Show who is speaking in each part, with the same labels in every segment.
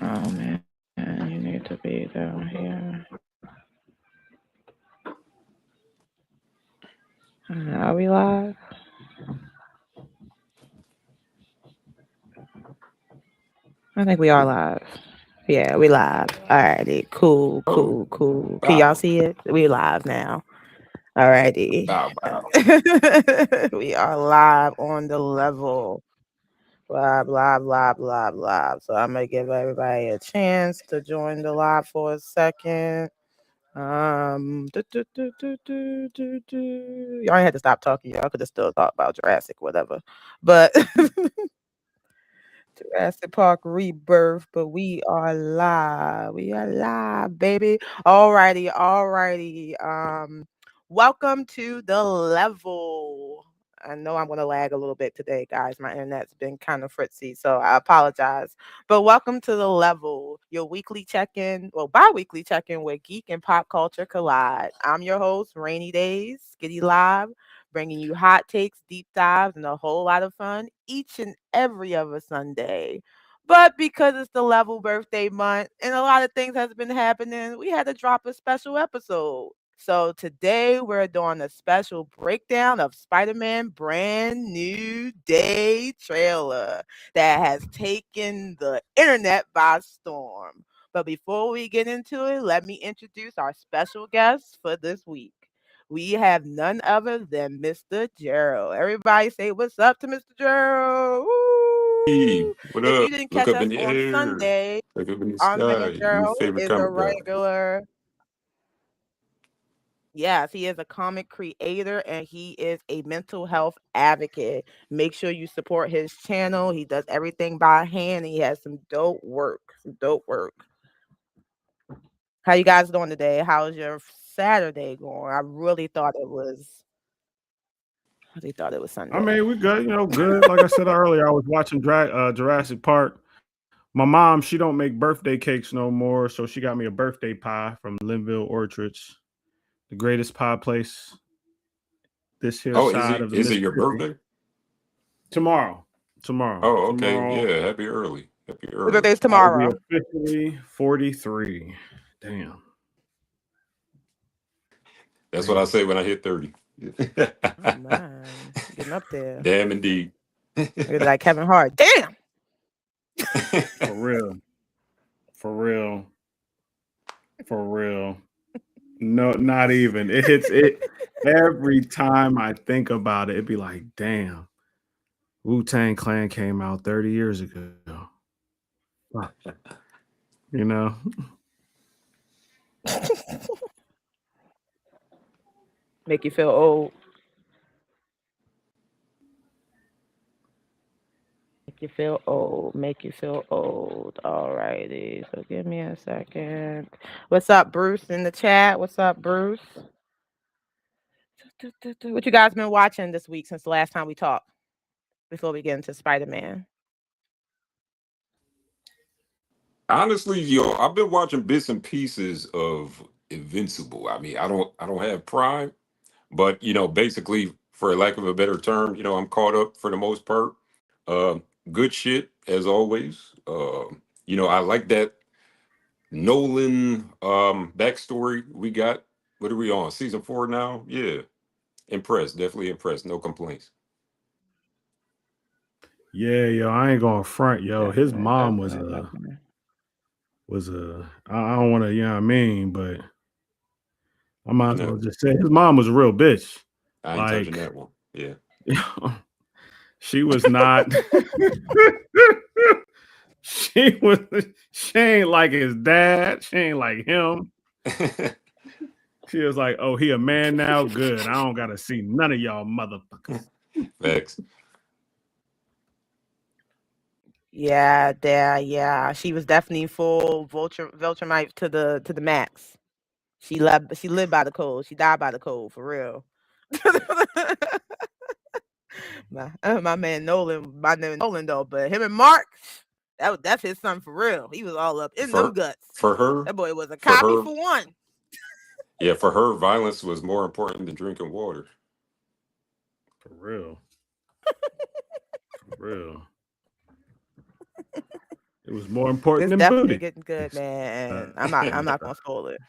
Speaker 1: Oh man, you need to be down here. Are we live? I think we are live. Yeah, we live. Alrighty, cool,
Speaker 2: Oh,
Speaker 1: cool, cool. Can y'all
Speaker 2: wow.
Speaker 1: see it? We live now. Alrighty.
Speaker 2: Wow, wow.
Speaker 1: We are live on the level. Blah blah blah blah blah. So I'm gonna give everybody a chance to join the live for a second. Y'all ain't had to stop talking. Y'all could have still talked about Jurassic, whatever. But Jurassic Park Rebirth, but we are live. We are live, baby. Alrighty, alrighty. Welcome to the level. I know I'm gonna lag a little bit today, guys. My internet's been kind of fritzy, so I apologize. But welcome to the level, your weekly check-in, well, bi-weekly check-in where geek and pop culture collide. I'm your host, Rainy Days, Skitty Live, bringing you hot takes, deep dives, and a whole lot of fun each and every other Sunday. But because it's the level birthday month and a lot of things has been happening, we had to drop a special episode. So today we're doing a special breakdown of Spider-Man brand new day trailer that has taken the internet by storm. But before we get into it, let me introduce our special guest for this week. We have none other than Mr. Gerald. Everybody say what's up to Mr. Gerald.
Speaker 2: Hey,
Speaker 1: Woo!
Speaker 2: what
Speaker 1: If you
Speaker 2: up?
Speaker 1: didn't
Speaker 2: Look
Speaker 1: catch
Speaker 2: up
Speaker 1: us
Speaker 2: in the
Speaker 1: on
Speaker 2: air.
Speaker 1: Sunday,
Speaker 2: Look up in the
Speaker 1: our
Speaker 2: sky.
Speaker 1: man
Speaker 2: Your new
Speaker 1: Gerald
Speaker 2: favorite
Speaker 1: is a
Speaker 2: comic guy.
Speaker 1: regular. Yes, he is a comic creator and he is a mental health advocate. Make sure you support his channel. He does everything by hand. And he has some dope work. Some dope work. How you guys doing today? How's your Saturday going? I really thought it was
Speaker 3: I
Speaker 1: Sunday.
Speaker 3: mean, we good, good. Like I said earlier, I was watching Jurassic Park. My mom, she don't make birthday cakes no more, so she got me a birthday pie from LVL Orchards, the greatest pie place this here
Speaker 2: Oh,
Speaker 3: side of the
Speaker 2: is it your
Speaker 3: Mississippi.
Speaker 2: birthday?
Speaker 3: Tomorrow, tomorrow,
Speaker 2: Oh, okay.
Speaker 3: tomorrow,
Speaker 2: Yeah, happy early. Happy
Speaker 1: His
Speaker 2: early.
Speaker 1: birthday's
Speaker 3: I will be
Speaker 1: tomorrow.
Speaker 3: officially 43. Damn,
Speaker 2: That's what I
Speaker 3: crazy.
Speaker 2: say when I hit 30.
Speaker 1: Oh man. Getting up there.
Speaker 2: Damn indeed.
Speaker 1: You're like Kevin Hart. Damn.
Speaker 3: For real, for real, for real. No, not even. It hits it every time I think about it. It'd be like, damn. Wu-Tang Clan came out 30 years ago. Fuck, you know?
Speaker 1: Make you feel old. Make you feel old. Make you feel old. Alrighty. So give me a second. What's up, Bruce, in the chat? What's up, Bruce? What you guys been watching this week since the last time we talked? Before we get into Spider-Man.
Speaker 2: Honestly, I've been watching bits and pieces of Invincible. I mean, I don't have Prime, but basically, for lack of a better term, I'm caught up for the most part. Uh, Good shit as always. I like that Nolan backstory we got. What are we on? Season 4 now? Yeah. Impressed. Definitely impressed. No complaints.
Speaker 3: Yeah, yo, I ain't gonna front, yo. His
Speaker 1: Definitely,
Speaker 3: mom
Speaker 1: definitely, definitely.
Speaker 3: I don't wanna, you know what I mean, but I might
Speaker 2: I
Speaker 3: as well
Speaker 2: know.
Speaker 3: just say his mom was a real bitch.
Speaker 2: I ain't touching
Speaker 3: Like,
Speaker 2: that one. Yeah.
Speaker 3: she was not she was she ain't like his dad. She ain't like him. She was like, oh, he a man now? Good. I don't gotta see none of y'all motherfuckers.
Speaker 2: Facts.
Speaker 1: Yeah, there, yeah. She was definitely full Viltrumite to the max. She lived by the code. She died by the code for real. my man Nolan, my name is Nolan though, but him and Mark, that's his son for real. He was all up in them
Speaker 2: For
Speaker 1: guts.
Speaker 2: for her,
Speaker 1: That boy was a
Speaker 2: for
Speaker 1: copy
Speaker 2: her,
Speaker 1: for one.
Speaker 2: yeah, for her, violence was more important than drinking water.
Speaker 3: For real. For real. It was more important
Speaker 1: It's
Speaker 3: than
Speaker 1: definitely
Speaker 3: booty.
Speaker 1: getting good, man. I'm not. I'm
Speaker 2: Yeah.
Speaker 1: not gonna spoil it.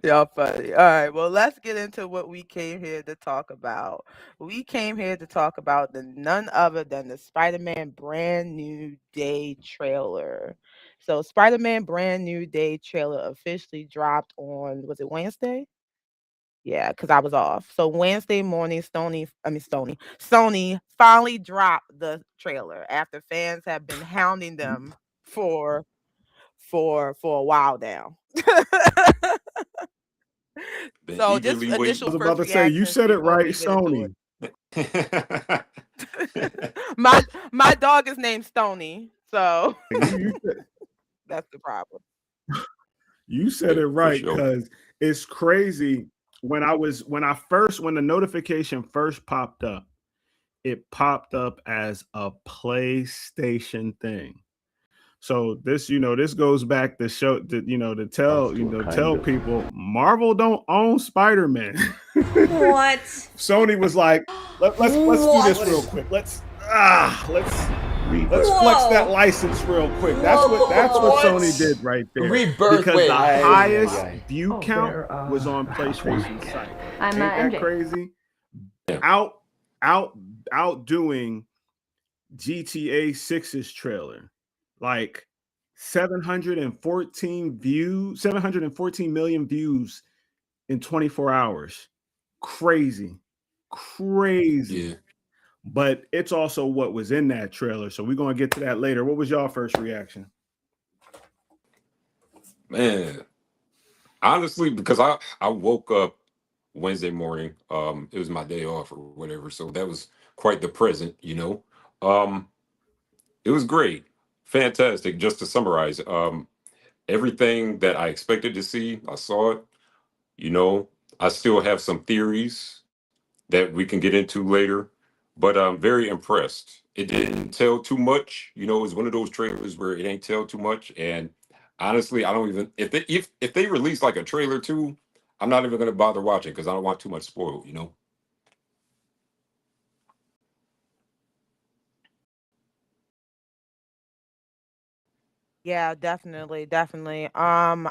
Speaker 1: Y'all funny. All right. Well, let's get into what we came here to talk about. We came here to talk about the none other than the Spider-Man Brand New Day trailer. So, Spider-Man Brand New Day trailer officially dropped on, was it Wednesday? Yeah, because I was off. So Wednesday morning, Sony finally dropped the trailer after fans have been hounding them for for a while now.
Speaker 2: Been
Speaker 1: So just
Speaker 2: eagerly
Speaker 3: I
Speaker 1: initial
Speaker 3: was
Speaker 2: waiting.
Speaker 3: about
Speaker 1: first
Speaker 3: to say, you
Speaker 1: reactions
Speaker 3: said it
Speaker 1: before
Speaker 3: right,
Speaker 1: we get into it.
Speaker 3: Sony.
Speaker 1: my my dog is named Stony, so
Speaker 3: Like,
Speaker 1: that's the problem.
Speaker 3: you said
Speaker 2: Yeah,
Speaker 3: it
Speaker 2: for
Speaker 3: right
Speaker 2: sure.
Speaker 3: because it's crazy. When the notification first popped up, it popped up as a PlayStation thing. So this, this goes back to show that to tell tell people Marvel don't own Spider-Man.
Speaker 4: What?
Speaker 3: Sony was like, let's do this real
Speaker 4: What?
Speaker 3: quick. Let's flex that
Speaker 4: Whoa.
Speaker 3: license real quick. That's what Sony
Speaker 4: What?
Speaker 3: did right there.
Speaker 4: Rebirth.
Speaker 3: Because the
Speaker 4: Wait.
Speaker 3: highest view count was on PlayStation site.
Speaker 5: I'm
Speaker 3: Ain't that
Speaker 5: MJ.
Speaker 3: crazy?
Speaker 2: Yeah.
Speaker 3: Out out outdoing GTA 6's trailer. Like 714 million views in 24 hours. Crazy. Crazy.
Speaker 2: Yeah.
Speaker 3: But it's also what was in that trailer. So we're going to get to that later. What was y'all first reaction?
Speaker 2: Man, honestly, because I woke up Wednesday morning. It was my day off or whatever, so that was quite the present, you know. Um, it was great, fantastic. Just to summarize, everything that I expected to see, I saw it. You know, I still have some theories that we can get into later, but I'm very impressed. It didn't tell too much. You know, it's one of those trailers where it ain't tell too much. And honestly, I don't even if they release like a trailer too, I'm not even gonna bother watching because I don't want too much spoiled. You know.
Speaker 1: Yeah, definitely, definitely. I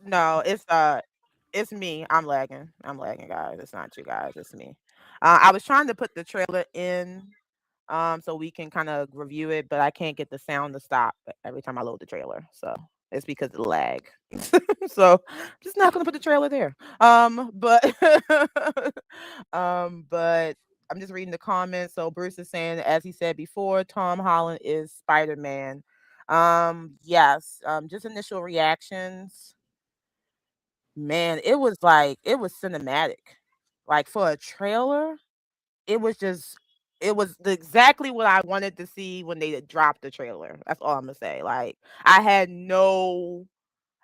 Speaker 1: no, it's me. I'm lagging. I'm lagging, guys. It's not you guys. It's me. I was trying to put the trailer in, so we can kind of review it, but I can't get the sound to stop every time I load the trailer. So it's because of the lag. So just not gonna put the trailer there. But but I'm just reading the comments. So Bruce is saying, as he said before, Tom Holland is Spider-Man. Yes. Just initial reactions. Man, it was like it was cinematic. Like for a trailer, it was just it was exactly what I wanted to see when they dropped the trailer. That's all I'm gonna say. Like I had no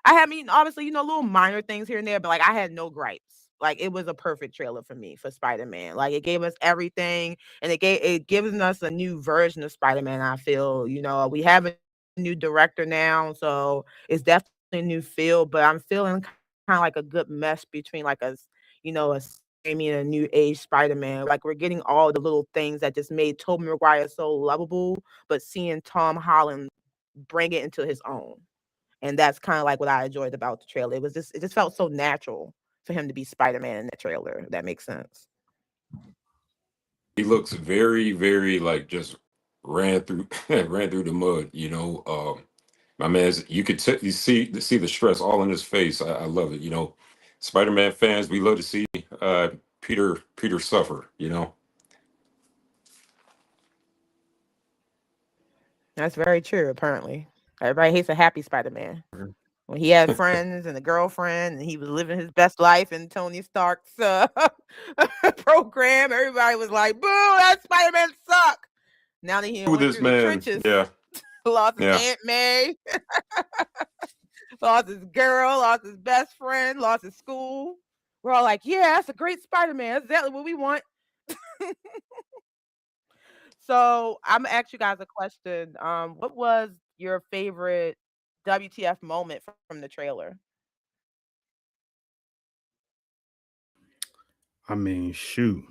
Speaker 1: I mean, obviously, little minor things here and there, but like I had no gripes. Like it was a perfect trailer for me for Spider-Man. Like it gave us everything and it given us a new version of Spider-Man, I feel. We have a new director now, so it's definitely a new feel, but I'm feeling kind of like a good mess between like a Sammy and a new age Spider-Man. Like we're getting all the little things that just made Tobey Maguire so lovable, but seeing Tom Holland bring it into his own. And that's kind of like what I enjoyed about the trailer. It just felt so natural for him to be Spider-Man in the trailer, if that makes sense.
Speaker 2: He looks very, very like just ran through ran through the mud. You know, my man's you see the stress all in his face. I love it. You know, Spider-Man fans, we love to see uh, Peter suffer. You know.
Speaker 1: That's very true, apparently. Everybody hates a happy Spider-Man. When he had friends and a girlfriend and he was living his best life in Tony Stark's program, everybody was like, boo, that Spider-Man suck. Now that he
Speaker 2: Who
Speaker 1: went
Speaker 2: this
Speaker 1: through the
Speaker 2: man?
Speaker 1: trenches,
Speaker 2: Yeah,
Speaker 1: lost his
Speaker 2: yeah.
Speaker 1: Aunt May, lost his girl, lost his best friend, lost his school. We're all like, yeah, that's a great Spider-Man. That's exactly what we want. So I'm gonna ask you guys a question. What was your favorite WTF moment from the trailer?
Speaker 3: I mean, shoot.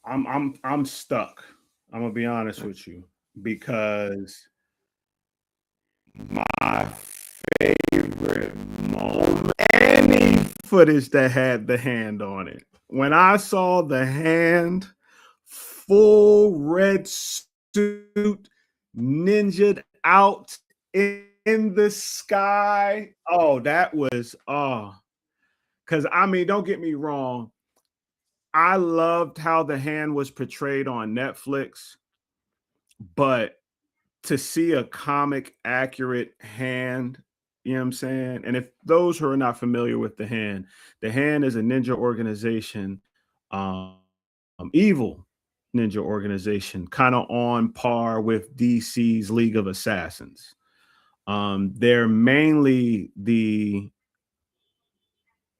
Speaker 3: I'm stuck. I'm gonna be honest with you because my favorite moment, any footage that had the hand on it. When I saw the hand, full red suit, ninja out in the sky. Oh, that was because I mean, don't get me wrong. I loved how the hand was portrayed on Netflix, but to see a comic accurate hand, you know what I'm saying? And if those who are not familiar with the hand is a ninja organization, evil ninja organization, kind of on par with DC's League of Assassins. They're mainly the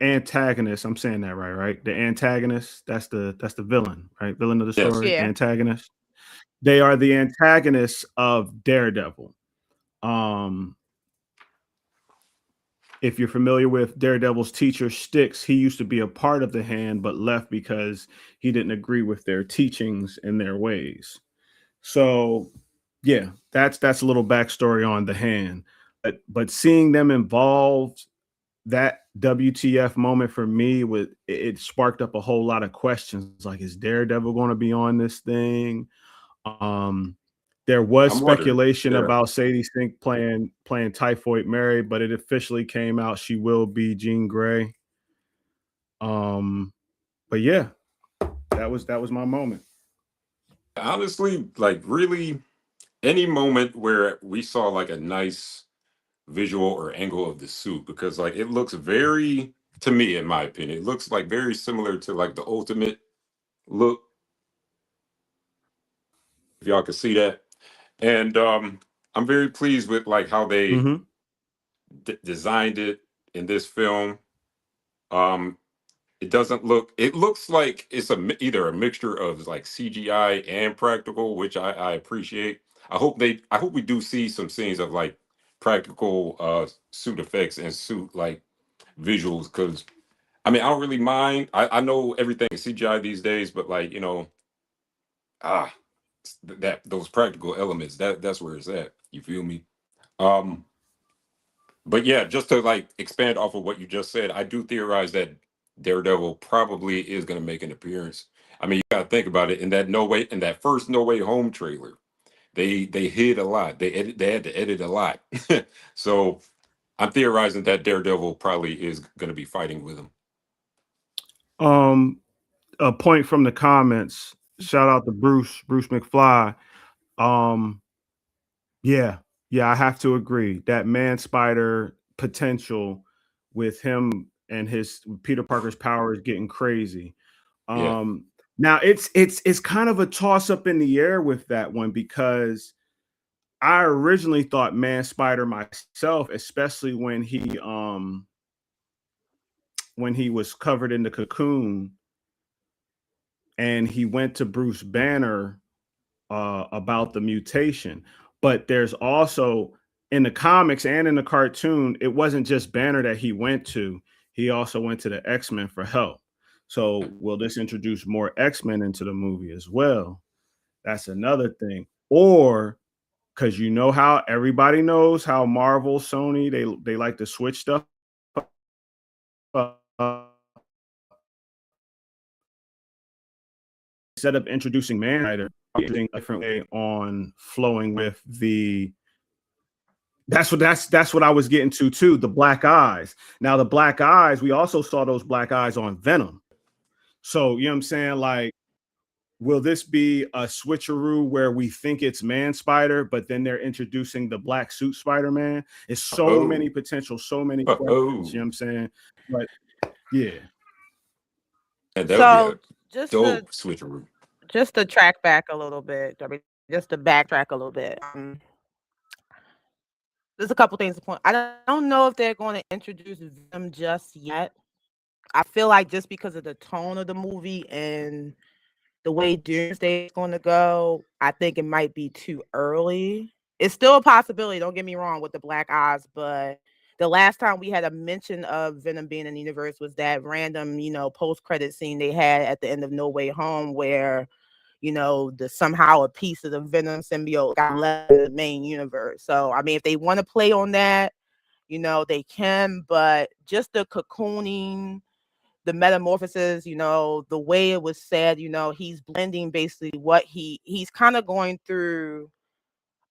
Speaker 3: antagonist. I'm saying that right, right? The antagonist, that's the villain, right? Villain of the
Speaker 2: Yes.
Speaker 3: story,
Speaker 1: Yeah.
Speaker 3: antagonist. They are the antagonists of Daredevil. Um, if you're familiar with Daredevil's teacher Styx, he used to be a part of the hand, but left because he didn't agree with their teachings and their ways. So, yeah, that's a little backstory on the hand. But seeing them involved, that WTF moment for me was it sparked up a whole lot of questions. Like, is Daredevil going to be on this thing? Um, there was
Speaker 2: I'm wondering.
Speaker 3: speculation
Speaker 2: Yeah.
Speaker 3: about Sadie Sink playing Typhoid Mary, but it officially came out she will be Jean Grey. But yeah, that was my moment.
Speaker 2: Honestly, like really, any moment where we saw like a nice visual or angle of the suit, because like it looks very, to me, in my opinion, it looks like very similar to like the Ultimate look, if y'all can see that. And I'm very pleased with like how they
Speaker 3: Mm-hmm.
Speaker 2: designed it in this film. Um, it doesn't look. It looks like it's either a mixture of like CGI and practical, which I appreciate. I hope we do see some scenes of like practical suit effects and suit like visuals, because I mean I don't really mind. I know everything is CGI these days, but like ah that those practical elements, that's where it's at. You feel me? Um, but yeah, just to like expand off of what you just said, I do theorize that Daredevil probably is going to make an appearance. I mean, you got to think about it. In that first No Way Home trailer, they hid a lot. They had to edit a lot. So I'm theorizing that Daredevil probably is going to be fighting with him.
Speaker 3: Um, a point from the comments. Shout out to Bruce McFly. Um, yeah, yeah, I have to agree that Man Spider potential with him and his Peter Parker's power is getting crazy.
Speaker 2: Yeah.
Speaker 3: Um, Now it's kind of a toss up in the air with that one because I originally thought Man Spider myself, especially when he was covered in the cocoon and he went to Bruce Banner about the mutation. But there's also in the comics and in the cartoon, it wasn't just Banner that he went to. He also went to the X-Men for help. So will this introduce more X-Men into the movie as well? That's another thing. Or because you know how everybody knows how Marvel, Sony, they like to switch stuff up. Instead of introducing Man Rider, a different way on flowing with the that's what I was getting to too. The black eyes. Now the black eyes, we also saw those black eyes on Venom. So you know what I'm saying? Like, will this be a switcheroo where we think it's Man Spider, but then they're introducing the black suit Spider-Man? It's so many
Speaker 2: Oh,
Speaker 3: potential, so many questions. You know
Speaker 2: oh,
Speaker 3: what I'm saying? But yeah.
Speaker 2: and that would be a
Speaker 1: So just to
Speaker 2: dope switcheroo.
Speaker 1: just to track back a little bit, I mean, just to backtrack a little bit. There's a couple things to point. I don't know if they're going to introduce them just yet. I feel like just because of the tone of the movie and the way Doomsday is going to go, I think it might be too early. It's still a possibility. Don't get me wrong with the black eyes, but The last time we had a mention of Venom being in the universe was that random, post-credit scene they had at the end of No Way Home where, the somehow a piece of the Venom symbiote got left in the main universe. So, I mean, if they want to play on that, they can, but just the cocooning, the metamorphosis, the way it was said, he's blending basically what he's kind of going through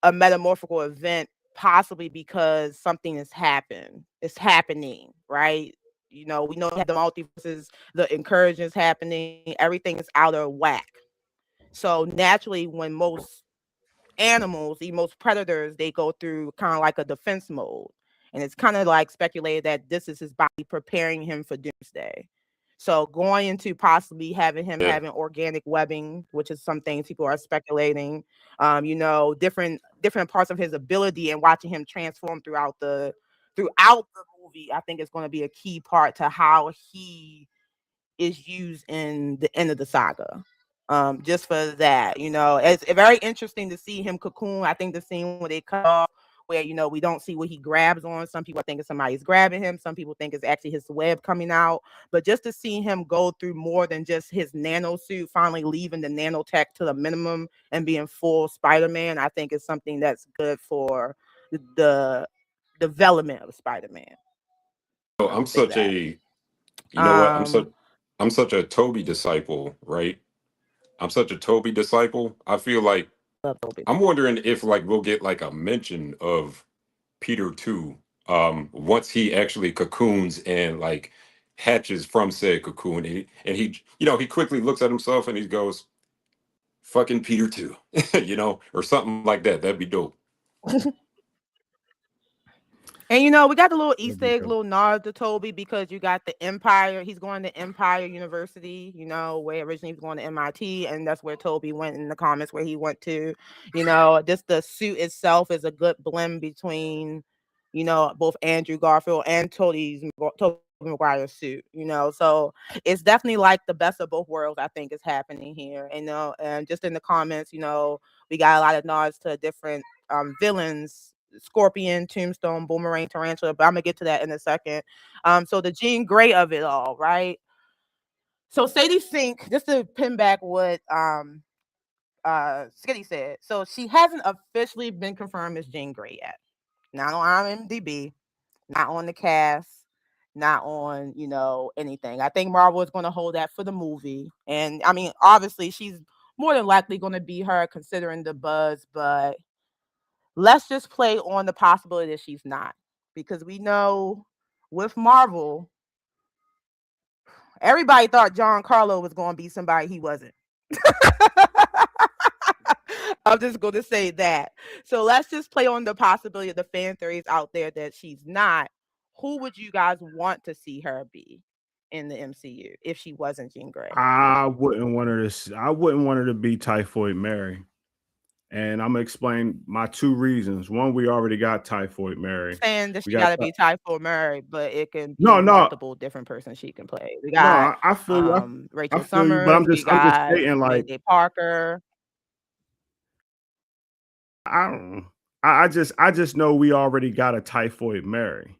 Speaker 1: a metamorphical event, possibly because something has happened. It's happening, right? We know the multiverses, the incursions happening, everything is out of whack. So naturally, when most animals, most predators, they go through kind of like a defense mode. And it's kind of like speculated that this is his body preparing him for doomsday. So going into possibly having him
Speaker 2: Yeah.
Speaker 1: having organic webbing, which is some things people are speculating, different parts of his ability and watching him transform throughout the movie, I think is going to be a key part to how he is used in the end of the saga. Just for that, it's very interesting to see him cocoon. I think the scene where they cut off, where we don't see what he grabs on. Some people think it's somebody's grabbing him. Some people think it's actually his web coming out. But just to see him go through more than just his nano suit, finally leaving the nanotech to the minimum and being full Spider-Man, I think is something that's good for the development of Spider-Man.
Speaker 2: So
Speaker 1: I
Speaker 2: I'm
Speaker 1: would say
Speaker 2: such
Speaker 1: that.
Speaker 2: a, you know what?
Speaker 1: Um,
Speaker 2: I'm such a Toby disciple, right? I'm such a Toby disciple. I feel like
Speaker 1: love Toby.
Speaker 2: I'm wondering if like we'll get like a mention of Peter too. Once he actually cocoons and like hatches from said cocoon, and he he quickly looks at himself and he goes, "Fucking Peter too," or something like that. That'd be dope.
Speaker 1: And we got the little
Speaker 3: That'd
Speaker 1: Easter
Speaker 3: be
Speaker 1: egg,
Speaker 3: dope.
Speaker 1: little nod to Toby because you got the Empire. He's going to Empire University, where originally he was going to MIT, and that's where Toby went in the comics, where he went to. Just the suit itself is a good blend between, both Andrew Garfield and Toby Maguire's suit. So it's definitely like the best of both worlds. I think is happening here, and just in the comments, we got a lot of nods to different villains. Scorpion, Tombstone, Boomerang, Tarantula, but I'm gonna get to that in a second. So the Jean Grey of it all, right? So Sadie Sink, just to pin back what Skitty said. So she hasn't officially been confirmed as Jean Grey yet. Not on IMDb, not on the cast, not on, anything. I think Marvel is gonna hold that for the movie. And I mean, obviously she's more than likely gonna be her considering the buzz, but let's just play on the possibility that she's not, because we know with Marvel, everybody thought John Carlo was going to be somebody he wasn't. I'm just going to say that. So let's just play on the possibility of the fan theories out there that she's not. Who would you guys want to see her be in the MCU if she wasn't Jean Grey?
Speaker 3: I wouldn't want her to be Typhoid Mary. And I'm gonna explain my two reasons. One, we already got Typhoid Mary.
Speaker 1: Saying that
Speaker 3: We
Speaker 1: she
Speaker 3: got
Speaker 1: got to be Typhoid Mary, but it can be
Speaker 3: no, no,
Speaker 1: multiple different persons she can play. We
Speaker 3: no.
Speaker 1: got
Speaker 3: I feel you. I
Speaker 1: Rachel
Speaker 3: feel you, but
Speaker 1: Summers, we
Speaker 3: I'm just
Speaker 1: got
Speaker 3: stating
Speaker 1: May
Speaker 3: like
Speaker 1: Day Parker.
Speaker 3: I don't. I just know we already got a Typhoid Mary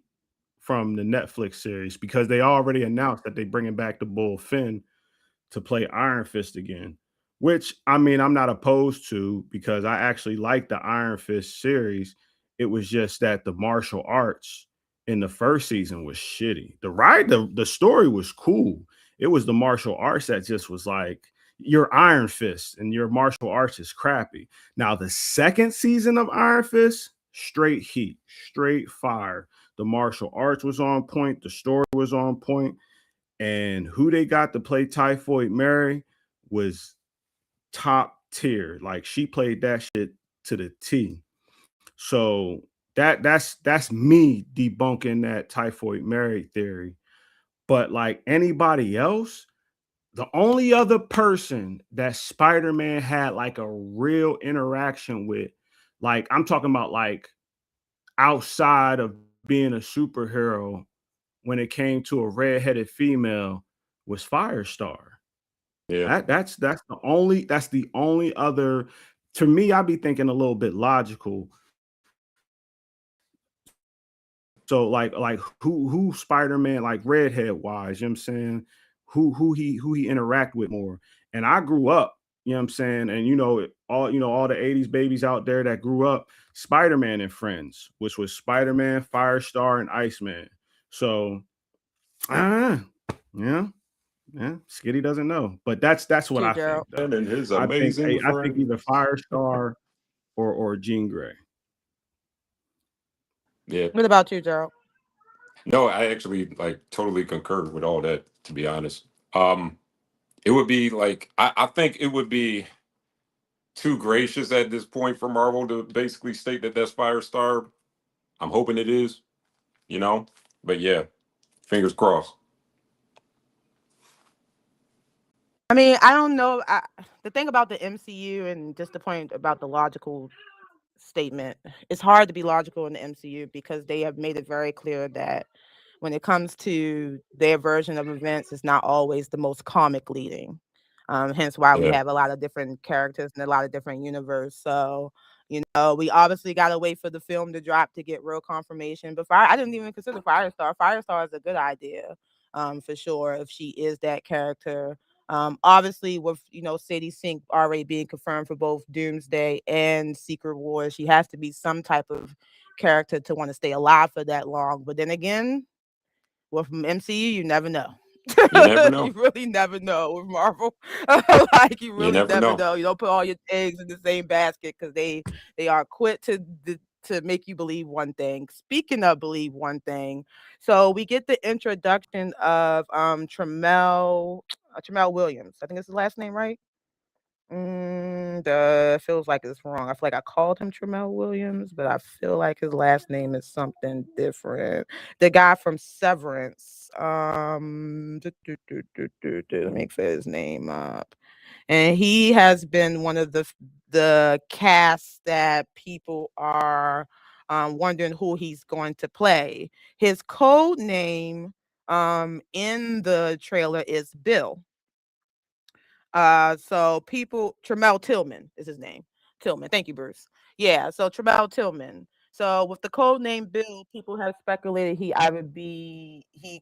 Speaker 3: from the Netflix series because they already announced that they bringing back the Bull Finn to play Iron Fist again, which I mean, I'm not opposed to because I actually like the Iron Fist series. It was just that the martial arts in the first season was shitty. The story was cool. It was the martial arts that just was like your Iron Fist and your martial arts is crappy. Now the second season of Iron Fist, straight heat, straight fire. The martial arts was on point. The story was on point, and who they got to play Typhoid Mary was top tier. Like she played that shit to the T. So that's me debunking that Typhoid Mary theory. But like anybody else, the only other person that Spider-Man had like a real interaction with, like I'm talking about like outside of being a superhero when it came to a redheaded female was Firestar.
Speaker 2: Yeah.
Speaker 3: That's the only other, to me, I'd be thinking a little bit logical. So like who Spider-Man like redhead wise, you know what I'm saying? Who he interact with more. And I grew up, you know what I'm saying? And all the 80s babies out there that grew up Spider-Man and Friends, which was Spider-Man, Firestar, and Iceman. So yeah, yeah, Skitty doesn't know. But that's what
Speaker 1: You,
Speaker 3: I
Speaker 1: Gerald.
Speaker 3: think though.
Speaker 2: And his
Speaker 3: I
Speaker 2: amazing
Speaker 3: think
Speaker 2: friend.
Speaker 3: either Firestar or Jean Grey.
Speaker 2: Yeah.
Speaker 1: What about you, Gerald?
Speaker 2: No, I actually like totally concur with all that, to be honest. Um, it would be like I think it would be too gracious at this point for Marvel to basically state that that's Firestar. I'm hoping it is, you know. But yeah, fingers crossed.
Speaker 1: I mean, I don't know. The thing about the MCU and just the point about the logical statement, it's hard to be logical in the MCU because they have made it very clear that when it comes to their version of events, it's not always the most comic leading. Hence why we
Speaker 2: Yeah,
Speaker 1: have a lot of different characters and a lot of different universe. So, we obviously got to wait for the film to drop to get real confirmation. But I didn't even consider Firestar. Firestar is a good idea, for sure, if she is that character. Obviously, with Sadie Sink already being confirmed for both Doomsday and Secret Wars, she has to be some type of character to want to stay alive for that long. But then again, with MCU, you never know.
Speaker 2: you never
Speaker 1: You
Speaker 2: know.
Speaker 1: really never know with Marvel. Like you
Speaker 2: You
Speaker 1: really
Speaker 2: never
Speaker 1: never
Speaker 2: know.
Speaker 1: know. You don't put all your eggs in the same basket because they are quick to make you believe one thing. Speaking of believe one thing, so we get the introduction of Tremel Williams. I think it's his last name, right? Feels like it's wrong. I feel like I called him Tremel Williams, but I feel like his last name is something different. The guy from Severance. Let me figure his name up. And he has been one of the casts that people are wondering who he's going to play. His code name in the trailer is Bill. So people, Tremel Tillman is his name. Tillman. Thank you, Bruce. Yeah, so Tremel Tillman. So with the code name Bill, people have speculated he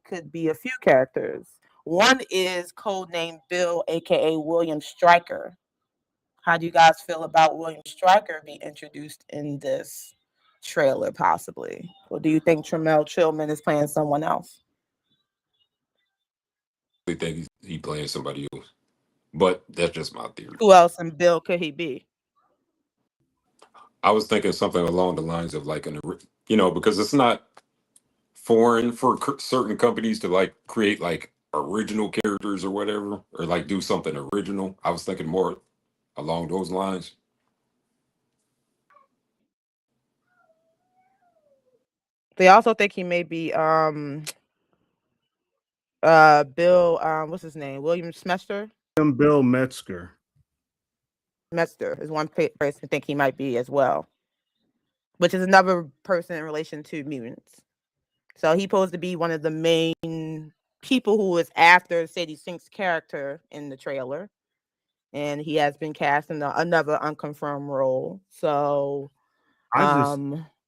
Speaker 1: could be a few characters. One is code name Bill, aka William Stryker. How do you guys feel about William Stryker being introduced in this trailer, possibly? Or do you think Tremel Tillman is playing someone else?
Speaker 2: I think he playing somebody else, but that's just my theory.
Speaker 1: Who else in Bill could he be?
Speaker 2: I was thinking something along the lines of like because it's not foreign for certain companies to like create like original characters or whatever, or like do something original. I was thinking more along those lines.
Speaker 1: They also think he may be Bill, what's his name? William Smester?
Speaker 3: Bill Metzger.
Speaker 1: Metzger is one person think he might be as well, which is another person in relation to mutants. So he's supposed to be one of the main people who is after Sadie Sink's character in the trailer. And he has been cast in another unconfirmed role. So
Speaker 3: I just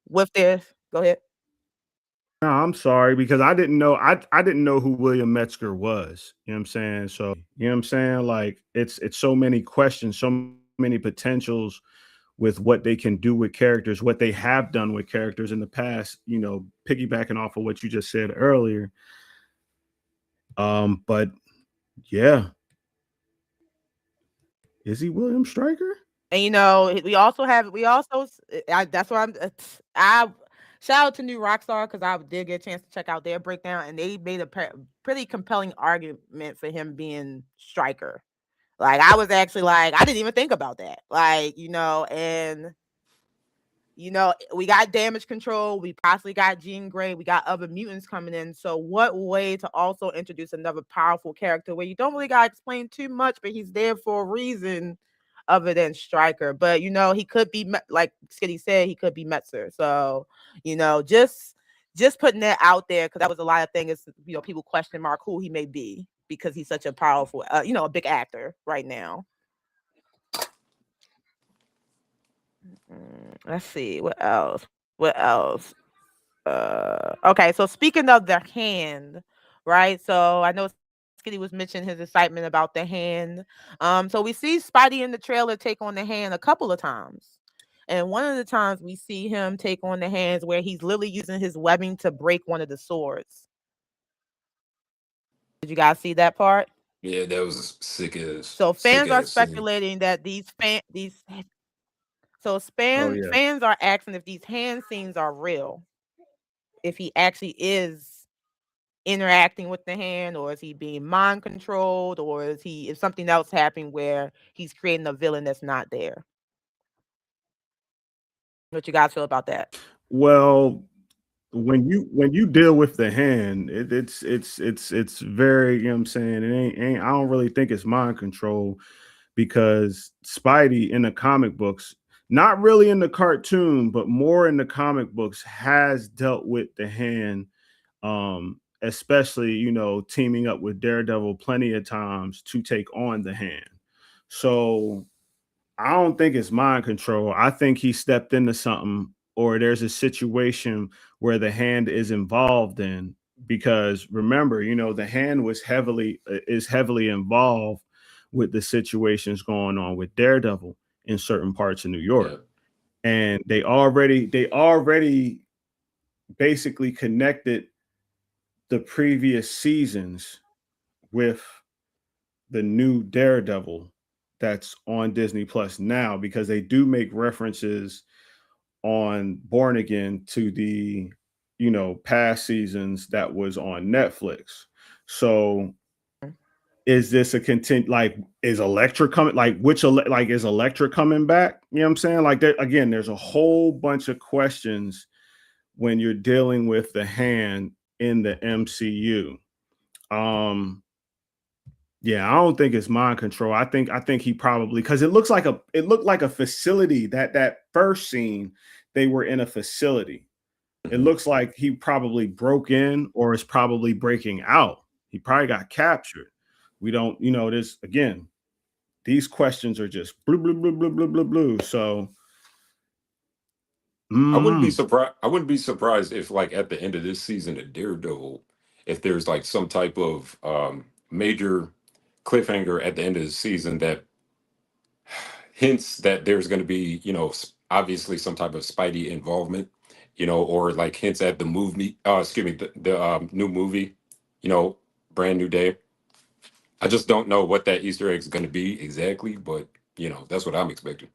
Speaker 1: with this, go ahead.
Speaker 3: No, I'm sorry because I didn't know who William Metzger was. You know what I'm saying? So, you know what I'm saying? Like it's so many questions, so many potentials with what they can do with characters, what they have done with characters in the past, piggybacking off of what you just said earlier. But yeah, is he William Stryker?
Speaker 1: And that's why I shout out to New Rockstar because I did get a chance to check out their breakdown and they made a pretty compelling argument for him being Striker. Like I was actually like, I didn't even think about that. Like, and we got damage control, we possibly got Jean Grey, we got other mutants coming in. So what way to also introduce another powerful character where you don't really gotta explain too much, but he's there for a reason other than Striker. But he could be like Skitty said, he could be Metzer. So, just putting that out there because that was a lot of things, people question mark who he may be because he's such a powerful, a big actor right now. Let's see what else. What else? Okay, so speaking of the hand, right? So I know Skitty was mentioning his excitement about the hand. So we see Spidey in the trailer take on the hand a couple of times. And one of the times we see him take on the hands where he's literally using his webbing to break one of the swords. Did you guys see that part?
Speaker 2: Yeah, that was
Speaker 1: So
Speaker 2: sick
Speaker 1: fans are
Speaker 2: ass scene.
Speaker 1: speculating that these so
Speaker 3: Oh yeah.
Speaker 1: fans are asking if these hand scenes are real. If he actually is interacting with the hand, or is he being mind controlled, or is something else happening where he's creating a villain that's not there? What you guys feel about that?
Speaker 3: Well, when you deal with the hand, it's very, you know what I'm saying, it ain't I don't really think it's mind control, because Spidey in the comic books, not really in the cartoon, but more in the comic books, has dealt with the hand, especially, teaming up with Daredevil plenty of times to take on the hand. So I don't think it's mind control. I think he stepped into something, or there's a situation where the hand is involved in, because remember, the hand was heavily is heavily involved with the situations going on with Daredevil in certain parts of New York.
Speaker 2: Yeah.
Speaker 3: And they already basically connected the previous seasons with the new Daredevil that's on Disney Plus now, because they do make references on Born Again to the past seasons that was on Netflix. So is this a content, like, is Electra coming, like, like, is Electra coming back? You know what I'm saying? Like, there again, there's a whole bunch of questions when you're dealing with the hand in the MCU. Um Yeah, I don't think it's mind control. I think he probably, because it looked like a facility, that first scene, they were in a facility. It
Speaker 2: Mhm.
Speaker 3: looks like he probably broke in, or is probably breaking out. He probably got captured. We don't, this again, these questions are just blue, blue, blue, blue, blue, blue, blue. So mm,
Speaker 2: I wouldn't be surprised if, like, at the end of this season of Daredevil, if there's like some type of major cliffhanger at the end of the season that hints that there's going to be, obviously some type of Spidey involvement, or like hints at the movie, excuse me, the new movie, you know, Brand New Day. I just don't know what that Easter egg is going to be exactly, but that's what I'm expecting.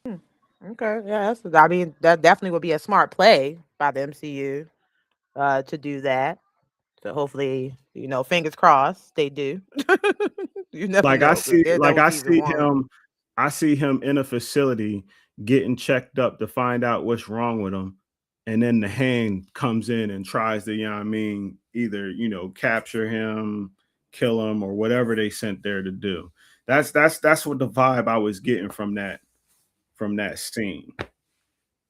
Speaker 1: Hmm. Okay, yeah, I mean, that definitely would be a smart play by the MCU to do that. So hopefully, fingers crossed they do. You never
Speaker 3: like I
Speaker 1: know, because
Speaker 3: see, like
Speaker 1: Daredevil
Speaker 3: I
Speaker 1: season
Speaker 3: see
Speaker 1: one.
Speaker 3: him, I see him in a facility getting checked up to find out what's wrong with him. And then the hand comes in and tries to, either, capture him, kill him, or whatever they sent there to do. That's what the vibe I was getting from that scene.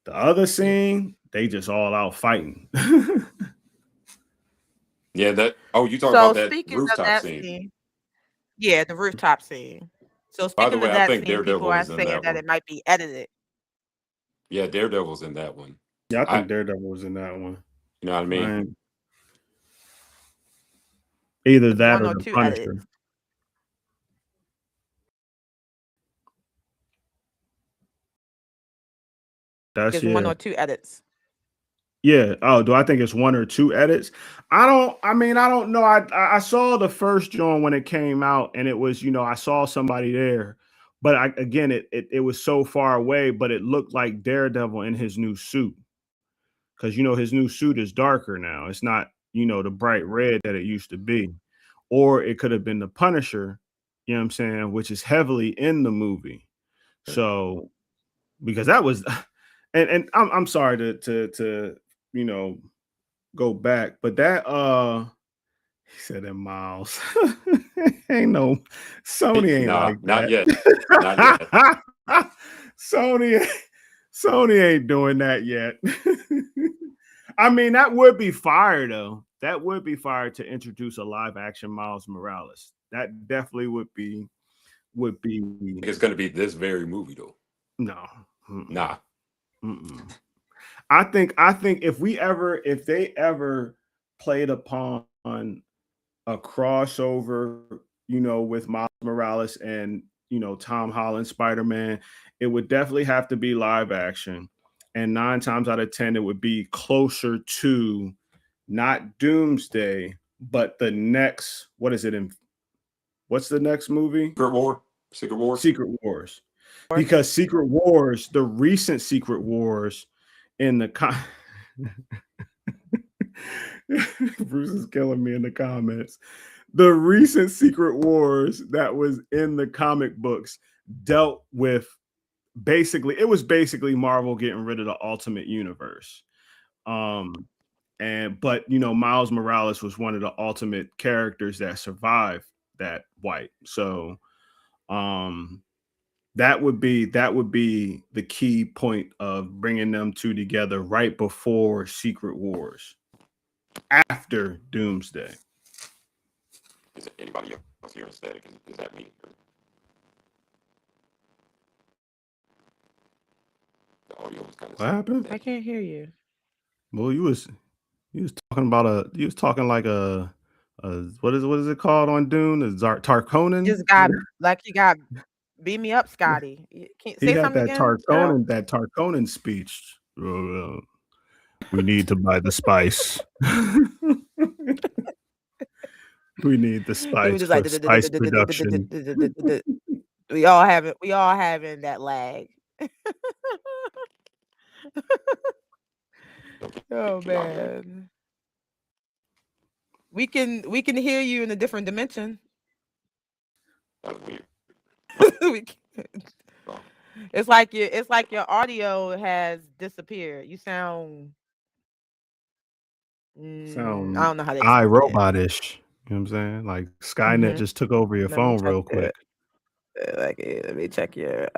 Speaker 3: The other
Speaker 1: Yeah.
Speaker 3: scene, they just all out fighting.
Speaker 2: Yeah, that. Oh, you talking
Speaker 1: So
Speaker 2: about that
Speaker 1: speaking of
Speaker 2: rooftop
Speaker 1: that
Speaker 2: scene?
Speaker 1: scene, yeah, the rooftop scene. So
Speaker 2: By the
Speaker 1: speaking of
Speaker 2: way, I
Speaker 1: that
Speaker 2: think
Speaker 1: scene, people
Speaker 2: Daredevil
Speaker 1: are
Speaker 2: is in
Speaker 1: saying
Speaker 2: that
Speaker 1: that
Speaker 2: one.
Speaker 1: it might be edited.
Speaker 2: Yeah, Daredevil's in that one.
Speaker 3: Yeah, I
Speaker 2: I,
Speaker 3: think Daredevil was in that one.
Speaker 2: you know what I mean?
Speaker 3: Man, either
Speaker 1: It's
Speaker 3: that
Speaker 1: one
Speaker 3: or
Speaker 1: or
Speaker 3: the
Speaker 1: two edits.
Speaker 3: Punisher. That's
Speaker 1: There's one
Speaker 3: yeah.
Speaker 1: or two edits.
Speaker 3: Yeah. Oh, do I think it's one or two edits? I don't. I mean, I don't know. I saw the first joint when it came out, and it was, I saw somebody there, but again, it was so far away, but it looked like Daredevil in his new suit, because his new suit is darker now. It's not, the bright red that it used to be, or it could have been the Punisher. You know what I'm saying? Which is heavily in the movie. So because that was, and I'm sorry to you know go back. But that he said that Miles ain't no Sony ain't
Speaker 2: Nah,
Speaker 3: like
Speaker 2: not
Speaker 3: that.
Speaker 2: yet. Not yet.
Speaker 3: Sony Sony ain't doing that yet. I mean, that would be fire though. That would be fire to introduce a live action Miles Morales. That definitely would be
Speaker 2: It's going to be this very movie, though.
Speaker 3: no. Mm-mm,
Speaker 2: Nah.
Speaker 3: mm-mm. I think if they ever played upon a crossover, with Miles Morales and Tom Holland Spider-Man, it would definitely have to be live action. And 9 times out of 10, it would be closer to not Doomsday, but the next, what is it in what's the next movie?
Speaker 2: Secret War, Secret Wars.
Speaker 3: Secret Wars. Because Secret Wars, the recent Secret Wars in the Bruce is killing me in the comments. The recent Secret Wars that was in the comic books dealt with it was basically Marvel getting rid of the Ultimate Universe. But Miles Morales was one of the ultimate characters that survived that wipe. So that would be the key point of bringing them two together right before Secret Wars, after Doomsday.
Speaker 2: Is there anybody else here aesthetic? Is that me? The audio was kind of.
Speaker 3: What happened?
Speaker 1: I can't hear you.
Speaker 3: Well, you was talking like a what is it called on Dune? A Tarkonin?
Speaker 1: Just got like you got beat me up, Scotty. Can't
Speaker 3: He
Speaker 1: say
Speaker 3: had
Speaker 1: something
Speaker 3: that
Speaker 1: again. Cheryl?
Speaker 3: Tarkonin speech. We need to buy the spice. We need the
Speaker 1: He was
Speaker 3: spice
Speaker 1: just
Speaker 3: for
Speaker 1: like
Speaker 3: spice production.
Speaker 1: we all having that lag. Oh man. We can hear you in a different dimension.
Speaker 2: That was weird.
Speaker 1: We it's like your audio has disappeared. You sound I
Speaker 3: Sound
Speaker 1: don't know how to explain it.
Speaker 3: iRobot-ish. You know what I'm saying? Like Skynet just took over your
Speaker 1: Let me
Speaker 3: phone
Speaker 1: check
Speaker 3: real quick.
Speaker 1: let me check your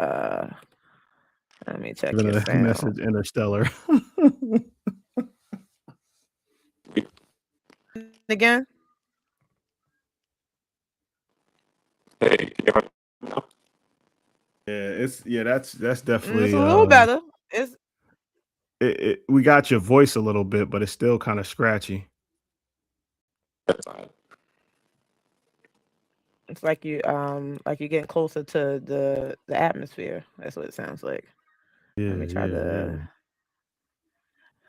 Speaker 3: Even a
Speaker 1: sound.
Speaker 3: message interstellar.
Speaker 1: Again?
Speaker 2: Hey,
Speaker 3: That's definitely
Speaker 1: It's a little better. It's
Speaker 3: we got your voice a little bit, but it's still kind of scratchy.
Speaker 2: that's odd.
Speaker 1: it's like you're getting closer to the atmosphere. That's what it sounds like.
Speaker 3: Yeah,
Speaker 1: Let me try to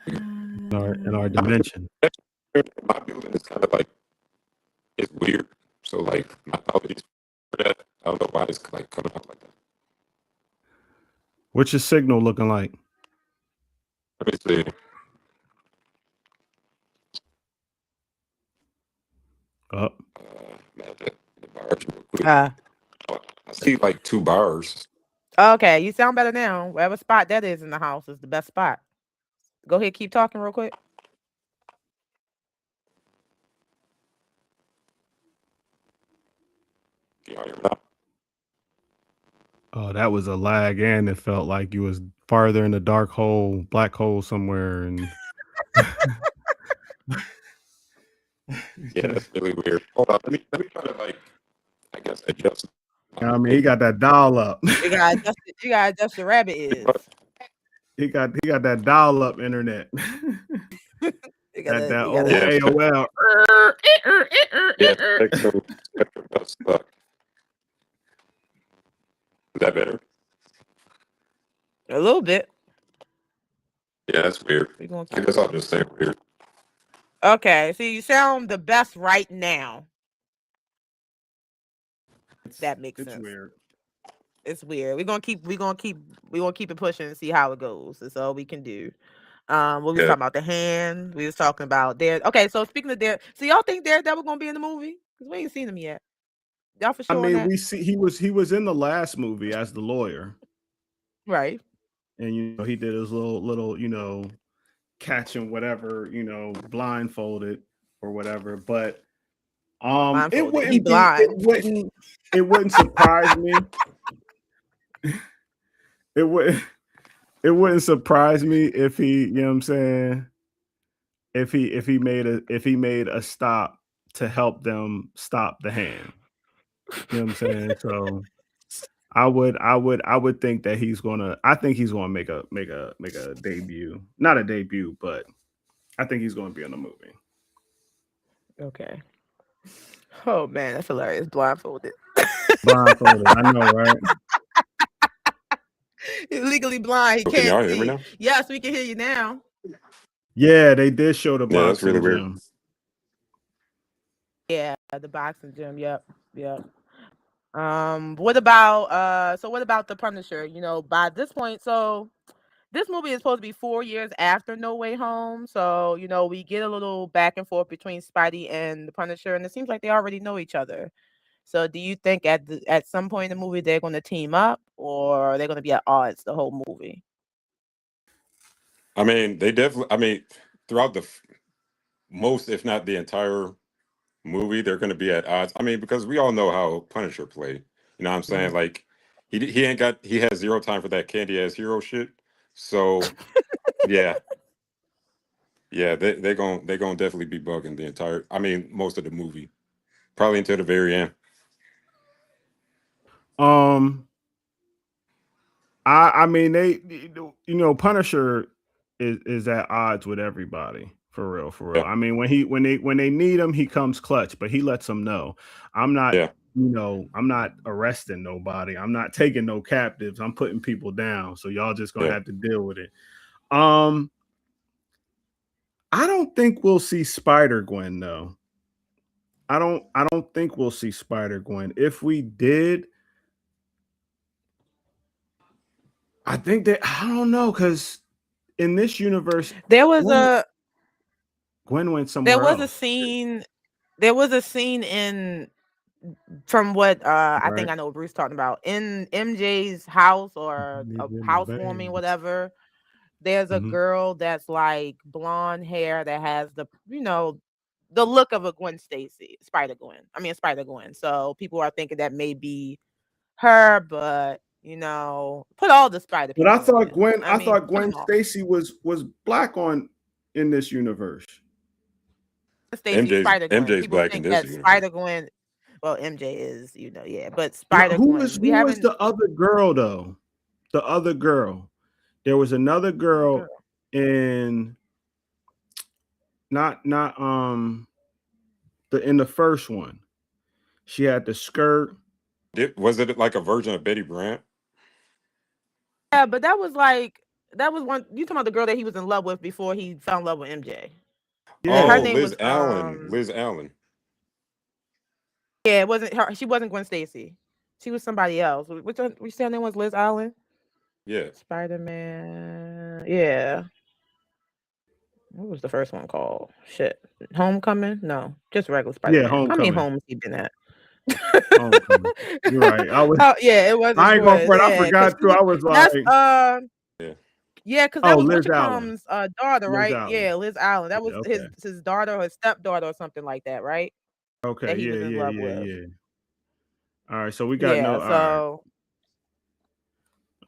Speaker 3: in our dimension.
Speaker 2: My building is kind of like it's weird. So like my apologies for that. I don't know why it's like coming out like that.
Speaker 3: What's your signal looking like?
Speaker 2: Let me see.
Speaker 3: Oh,
Speaker 2: Man, the bars real quick.
Speaker 1: uh
Speaker 2: I see like 2 bars.
Speaker 1: okay, you sound better now. Whatever spot that is in the house is the best spot. Go ahead, keep talking real quick.
Speaker 2: Can y'all hear me now?
Speaker 3: oh, that was a lag, and it felt like you was farther in the black hole somewhere, and
Speaker 2: Yeah, that's really weird. Hold on, let me try to like I guess adjust.
Speaker 3: I mean, he got that dial up.
Speaker 1: You gotta adjust your rabbit ears.
Speaker 3: he got that dial up internet.
Speaker 1: You
Speaker 3: that old
Speaker 1: gotta
Speaker 3: AOL.
Speaker 2: Yeah, spectrum does suck. Is that better?
Speaker 1: a little bit.
Speaker 2: Yeah, that's weird.
Speaker 1: We're gonna
Speaker 2: I guess I'll just say weird.
Speaker 1: Okay, see, you sound the best right now. That makes
Speaker 3: It's
Speaker 1: sense.
Speaker 3: weird.
Speaker 1: It's weird. We're gonna keep it pushing and see how it goes. That's all we can do. What we was
Speaker 2: Yeah.
Speaker 1: talking about the hand. We was talking about Dare. Okay, so speaking of Dare, so y'all think Daredevil gonna be in the movie? Because we ain't seen him yet. Y'all for
Speaker 3: I
Speaker 1: sure on
Speaker 3: mean,
Speaker 1: that?
Speaker 3: we see he was in the last movie as the lawyer,
Speaker 1: Right.
Speaker 3: and he did his little catching whatever blindfolded or whatever. But
Speaker 1: Blindfolded. He blind.
Speaker 3: it wouldn't surprise me. It wouldn't surprise me if he, you know what I'm saying, if he made a stop to help them stop the hand. You know what I'm saying? So I would think that he's gonna. I think he's gonna make a debut. Not a debut, but I think he's gonna be in the movie.
Speaker 1: Okay. Oh man, that's hilarious. Blindfolded.
Speaker 3: Blindfolded. I know, right?
Speaker 1: He's legally blind. He
Speaker 2: Oh, can
Speaker 1: can't
Speaker 2: y'all hear me
Speaker 1: see.
Speaker 2: now?
Speaker 1: Yes, we can hear you now.
Speaker 3: Yeah, they did show the
Speaker 2: Yeah, that's really
Speaker 3: boxing
Speaker 2: weird.
Speaker 3: gym.
Speaker 1: Yeah, the boxing gym. Yep. Yep. What about so what about the Punisher? You know, by this point, so this movie is supposed to be 4 years after No Way Home. So, you know, we get a little back and forth between Spidey and the Punisher, and it seems like they already know each other. So do you think at some point in the movie they're gonna team up or they're gonna be at odds the whole movie?
Speaker 2: I mean, they definitely. I mean, throughout most, if not the entire movie, they're going to be at odds. I mean, because we all know how Punisher play. You know what I'm saying?
Speaker 1: Mhm.
Speaker 2: Like he has zero time for that candy ass hero shit. So yeah, yeah, they gonna definitely be bugging the entire. I mean, most of the movie, probably until the very end.
Speaker 3: Um, I mean Punisher is at odds with everybody for real, for real.
Speaker 2: Yeah,
Speaker 3: I mean when they need him, he comes clutch, but he lets them know I'm not
Speaker 2: yeah.
Speaker 3: I'm not arresting nobody. I'm not taking no captives. I'm putting people down. So y'all just gonna
Speaker 2: Yeah.
Speaker 3: have to deal with it. Um, I don't think we'll see Spider Gwen though. I don't think we'll see Spider Gwen. If we did, I think that I don't know because in this universe,
Speaker 1: There was
Speaker 3: Gwen,
Speaker 1: a
Speaker 3: Gwen went
Speaker 1: there
Speaker 3: somewhere
Speaker 1: was a
Speaker 3: else,
Speaker 1: scene there was a scene in from what I think
Speaker 3: right?
Speaker 1: I know what Bruce talking about in MJ's house or a
Speaker 3: Live in the
Speaker 1: housewarming,
Speaker 3: bands.
Speaker 1: whatever. There's a
Speaker 3: Mhm.
Speaker 1: girl that's like blonde hair that has the look of a Gwen Stacy, Spider Gwen. I mean, Spider Gwen. So people are thinking that may be her, but put all the Spider
Speaker 3: But I
Speaker 1: people
Speaker 3: thought
Speaker 1: in.
Speaker 3: Gwen,
Speaker 1: I
Speaker 3: I
Speaker 1: mean,
Speaker 3: thought
Speaker 1: put
Speaker 3: Gwen
Speaker 1: them all.
Speaker 3: Stacy was black on in this universe.
Speaker 1: Stacy,
Speaker 2: MJ's
Speaker 1: Spider Gwen.
Speaker 2: MJ's
Speaker 1: People
Speaker 2: black in
Speaker 1: think
Speaker 2: this
Speaker 1: that
Speaker 2: universe.
Speaker 1: Spider Gwen. Well, MJ is, yeah, but
Speaker 3: No,
Speaker 1: Spider Gwen. We
Speaker 3: who was
Speaker 1: haven't.
Speaker 3: the other girl though? The other girl. There was another
Speaker 1: Other
Speaker 3: girl
Speaker 1: girl.
Speaker 3: in not the in the first one. She had the skirt.
Speaker 2: Was it like a version of Betty Brant?
Speaker 1: Yeah, but that was one. You talking about the girl that he was in love with before he fell in love with MJ? And her
Speaker 2: Oh,
Speaker 3: Yeah.
Speaker 1: name was
Speaker 2: Liz Allen. Liz Allen.
Speaker 1: yeah, it wasn't her. She wasn't Gwen Stacy. She was somebody else. Which one? We said her name was Liz Allen.
Speaker 2: Yeah.
Speaker 1: Spider Man. Yeah. What was the first one called? Shit. Homecoming? No, just regular Spider
Speaker 3: Yeah,
Speaker 1: Man. How many
Speaker 3: Homecoming.
Speaker 1: homes he been at?
Speaker 3: Homecoming. You're right.
Speaker 1: Oh yeah, it wasn't
Speaker 3: I ain't gonna
Speaker 1: Gwen.
Speaker 3: front. I
Speaker 1: Yeah, because
Speaker 3: forgot too. I was
Speaker 1: that's
Speaker 3: like,
Speaker 2: Yeah.
Speaker 1: yeah, because
Speaker 3: oh,
Speaker 1: that was
Speaker 3: Liz Allen.
Speaker 1: Whatchamacallum's daughter,
Speaker 3: Liz
Speaker 1: right?
Speaker 3: Allen.
Speaker 1: Yeah, Liz Allen. That was
Speaker 3: Yeah,
Speaker 1: his
Speaker 3: okay.
Speaker 1: his daughter or his stepdaughter or something like that, right?
Speaker 3: Okay.
Speaker 1: That he
Speaker 3: Yeah,
Speaker 1: was in
Speaker 3: yeah,
Speaker 1: love
Speaker 3: yeah,
Speaker 1: with.
Speaker 3: yeah. All right. So we got
Speaker 1: Yeah,
Speaker 3: no. All right.
Speaker 1: so